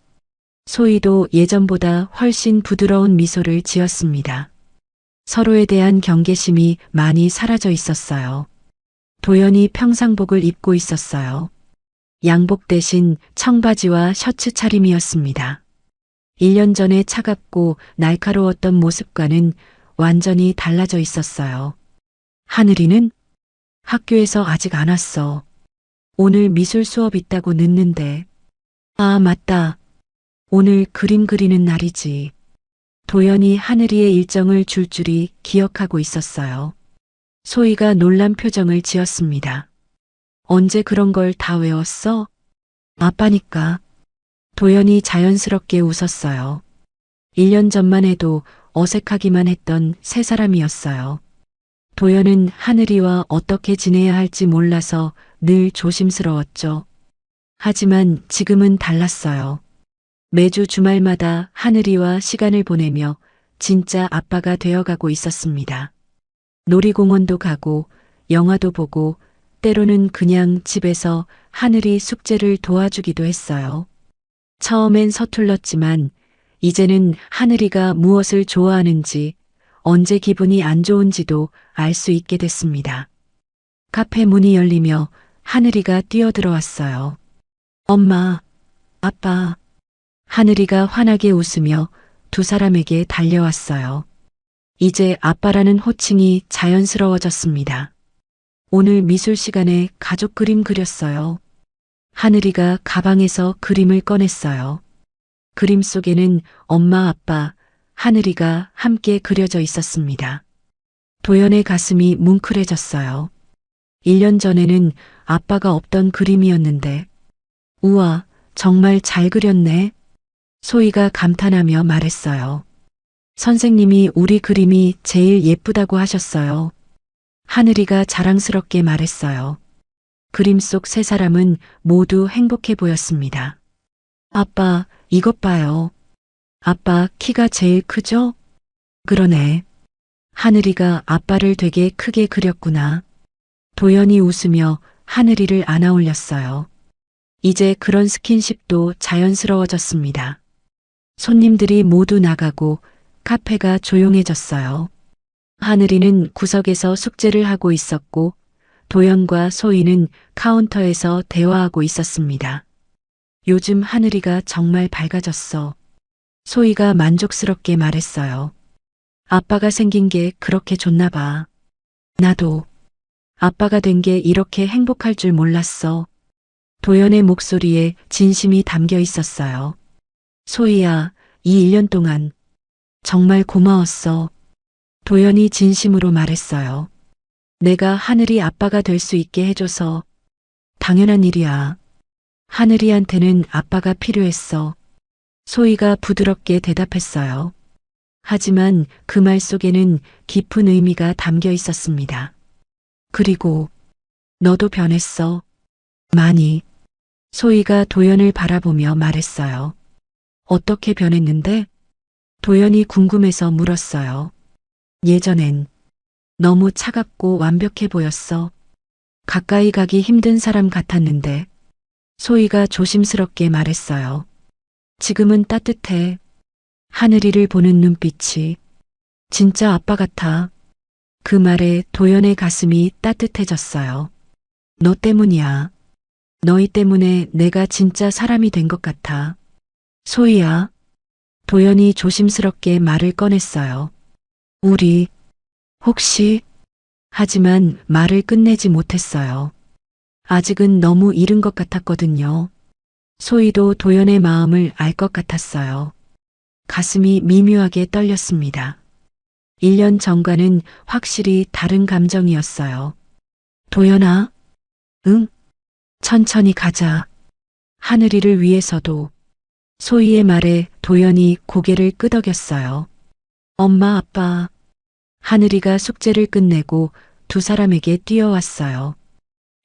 소희도 예전보다 훨씬 부드러운 미소를 지었습니다. 서로에 대한 경계심이 많이 사라져 있었어요. 도연이 평상복을 입고 있었어요. 양복 대신 청바지와 셔츠 차림이었습니다. 1년 전에 차갑고 날카로웠던 모습과는 완전히 달라져 있었어요. 하늘이는 학교에서 아직 안 왔어. 오늘 미술 수업 있다고 늦는데. 아, 맞다. 오늘 그림 그리는 날이지. 도연이 하늘이의 일정을 줄줄이 기억하고 있었어요. 소희가 놀란 표정을 지었습니다. 언제 그런 걸 다 외웠어? 아빠니까. 도연이 자연스럽게 웃었어요. 1년 전만 해도 어색하기만 했던 세 사람이었어요. 도연은 하늘이와 어떻게 지내야 할지 몰라서 늘 조심스러웠죠. 하지만 지금은 달랐어요. 매주 주말마다 하늘이와 시간을 보내며 진짜 아빠가 되어가고 있었습니다. 놀이공원도 가고 영화도 보고 때로는 그냥 집에서 하늘이 숙제를 도와주기도 했어요. 처음엔 서툴렀지만 이제는 하늘이가 무엇을 좋아하는지 언제 기분이 안 좋은지도 알 수 있게 됐습니다. 카페 문이 열리며 하늘이가 뛰어들어왔어요. 엄마, 아빠. 하늘이가 환하게 웃으며 두 사람에게 달려왔어요. 이제 아빠라는 호칭이 자연스러워졌습니다. 오늘 미술 시간에 가족 그림 그렸어요. 하늘이가 가방에서 그림을 꺼냈어요. 그림 속에는 엄마, 아빠, 하늘이가 함께 그려져 있었습니다. 도연의 가슴이 뭉클해졌어요. 1년 전에는 아빠가 없던 그림이었는데, 우와, 정말 잘 그렸네. 소희가 감탄하며 말했어요. 선생님이 우리 그림이 제일 예쁘다고 하셨어요. 하늘이가 자랑스럽게 말했어요. 그림 속 세 사람은 모두 행복해 보였습니다. 아빠, 이것 봐요. 아빠 키가 제일 크죠? 그러네. 하늘이가 아빠를 되게 크게 그렸구나. 도연이 웃으며 하늘이를 안아올렸어요. 이제 그런 스킨십도 자연스러워졌습니다. 손님들이 모두 나가고 카페가 조용해졌어요. 하늘이는 구석에서 숙제를 하고 있었고 도연과 소희는 카운터에서 대화하고 있었습니다. 요즘 하늘이가 정말 밝아졌어. 소희가 만족스럽게 말했어요. 아빠가 생긴 게 그렇게 좋나 봐. 나도 아빠가 된 게 이렇게 행복할 줄 몰랐어. 도연의 목소리에 진심이 담겨 있었어요. 소희야, 이 1년 동안 정말 고마웠어. 도연이 진심으로 말했어요. 내가 하늘이 아빠가 될 수 있게 해줘서 당연한 일이야. 하늘이한테는 아빠가 필요했어. 소희가 부드럽게 대답했어요. 하지만 그 말 속에는 깊은 의미가 담겨 있었습니다. 그리고 너도 변했어. 많이. 소희가 도연을 바라보며 말했어요. 어떻게 변했는데? 도연이 궁금해서 물었어요. 예전엔 너무 차갑고 완벽해 보였어. 가까이 가기 힘든 사람 같았는데. 소희가 조심스럽게 말했어요. 지금은 따뜻해. 하늘이를 보는 눈빛이 진짜 아빠 같아. 그 말에 도연의 가슴이 따뜻해졌어요. 너 때문이야. 너희 때문에 내가 진짜 사람이 된 것 같아. 소희야. 도연이 조심스럽게 말을 꺼냈어요. 우리 혹시 하지만 말을 끝내지 못했어요. 아직은 너무 이른 것 같았거든요. 소희도 도연의 마음을 알 것 같았어요. 가슴이 미묘하게 떨렸습니다. 1년 전과는 확실히 다른 감정이었어요. 도연아? 응? 천천히 가자. 하늘이를 위해서도. 소희의 말에 도연이 고개를 끄덕였어요. 엄마, 아빠. 하늘이가 숙제를 끝내고 두 사람에게 뛰어왔어요.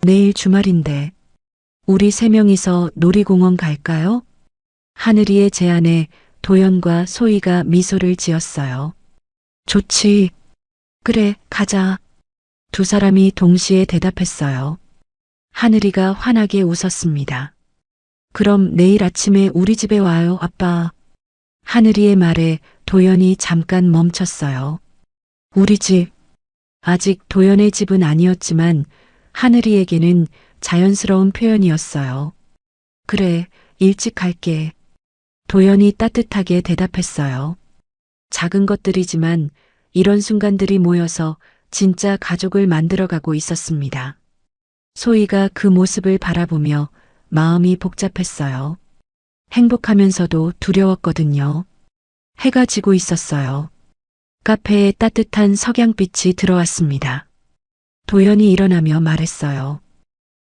내일 주말인데 우리 3명이서 놀이공원 갈까요? 하늘이의 제안에 도연과 소희가 미소를 지었어요. 좋지. 그래, 가자. 두 사람이 동시에 대답했어요. 하늘이가 환하게 웃었습니다. 그럼 내일 아침에 우리 집에 와요, 아빠. 하늘이의 말에 도연이 잠깐 멈췄어요. 우리 집. 아직 도연의 집은 아니었지만 하늘이에게는 자연스러운 표현이었어요. 그래, 일찍 갈게. 도연이 따뜻하게 대답했어요. 작은 것들이지만 이런 순간들이 모여서 진짜 가족을 만들어가고 있었습니다. 소희가 그 모습을 바라보며 마음이 복잡했어요. 행복하면서도 두려웠거든요. 해가 지고 있었어요. 카페에 따뜻한 석양빛이 들어왔습니다. 도연이 일어나며 말했어요.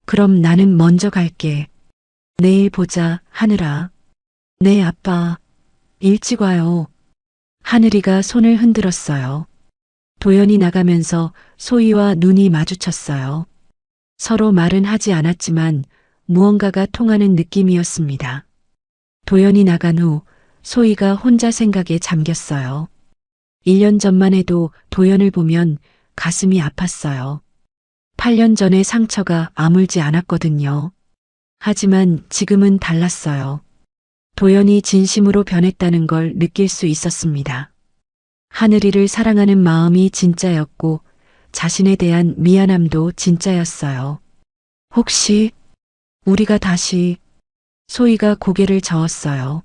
그럼 나는 먼저 갈게. 내일 보자, 하늘아. 네, 아빠. 일찍 와요. 하늘이가 손을 흔들었어요. 도연이 나가면서 소희와 눈이 마주쳤어요. 서로 말은 하지 않았지만 무언가가 통하는 느낌이었습니다. 도연이 나간 후 소희가 혼자 생각에 잠겼어요. 1년 전만 해도 도연을 보면 가슴이 아팠어요. 8년 전의 상처가 아물지 않았거든요. 하지만 지금은 달랐어요. 도연이 진심으로 변했다는 걸 느낄 수 있었습니다. 하늘이를 사랑하는 마음이 진짜였고 자신에 대한 미안함도 진짜였어요. 혹시 우리가 다시. 소희가 고개를 저었어요.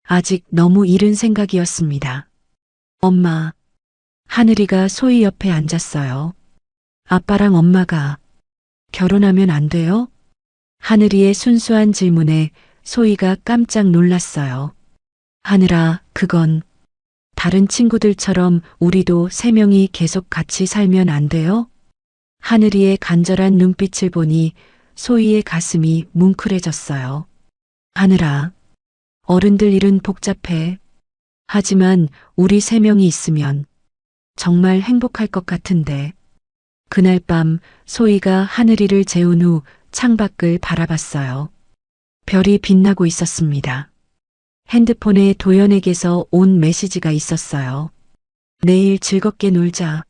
아직 너무 이른 생각이었습니다. 엄마. 하늘이가 소희 옆에 앉았어요. 아빠랑 엄마가 결혼하면 안 돼요? 하늘이의 순수한 질문에 소희가 깜짝 놀랐어요. 하늘아, 그건 다른 친구들처럼 우리도 3명이 계속 같이 살면 안 돼요? 하늘이의 간절한 눈빛을 보니 소희의 가슴이 뭉클해졌어요. 하늘아, 어른들 일은 복잡해. 하지만 우리 3명이 있으면 정말 행복할 것 같은데. 그날 밤 소희가 하늘이를 재운 후 창밖을 바라봤어요. 별이 빛나고 있었습니다. 핸드폰에 도연에게서 온 메시지가 있었어요. 내일 즐겁게 놀자.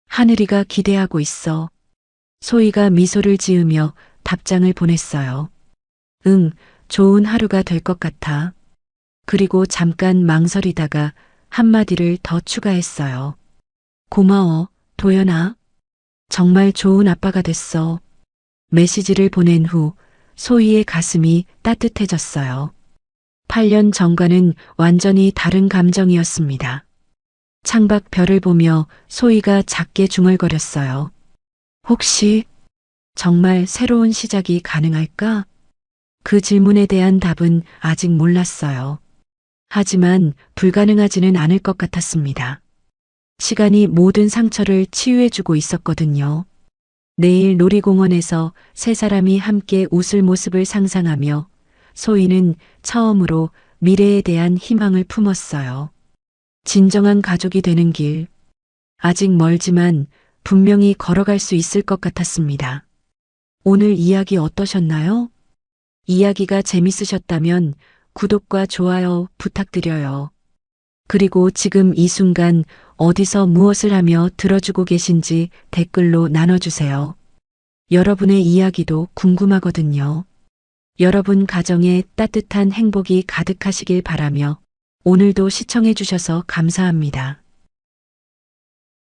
하늘이가 기대하고 있어. 소희가 미소를 지으며 답장을 보냈어요. 응, 좋은 하루가 될 것 같아. 그리고 잠깐 망설이다가 한마디를 더 추가했어요. 고마워, 도연아. 정말 좋은 아빠가 됐어. 메시지를 보낸 후 소희의 가슴이 따뜻해졌어요. 8년 전과는 완전히 다른 감정이었습니다. 창밖 별을 보며 소희가 작게 중얼거렸어요. 혹시 정말 새로운 시작이 가능할까? 그 질문에 대한 답은 아직 몰랐어요. 하지만 불가능하지는 않을 것 같았습니다. 시간이 모든 상처를 치유해주고 있었거든요. 내일 놀이공원에서 세 사람이 함께 웃을 모습을 상상하며 소희는 처음으로 미래에 대한 희망을 품었어요. 진정한 가족이 되는 길. 아직 멀지만 분명히 걸어갈 수 있을 것 같았습니다. 오늘 이야기 어떠셨나요? 이야기가 재밌으셨다면 구독과 좋아요 부탁드려요. 그리고 지금 이 순간 어디서 무엇을 하며 들어주고 계신지 댓글로 나눠주세요. 여러분의 이야기도 궁금하거든요. 여러분 가정에 따뜻한 행복이 가득하시길 바라며 오늘도 시청해주셔서 감사합니다.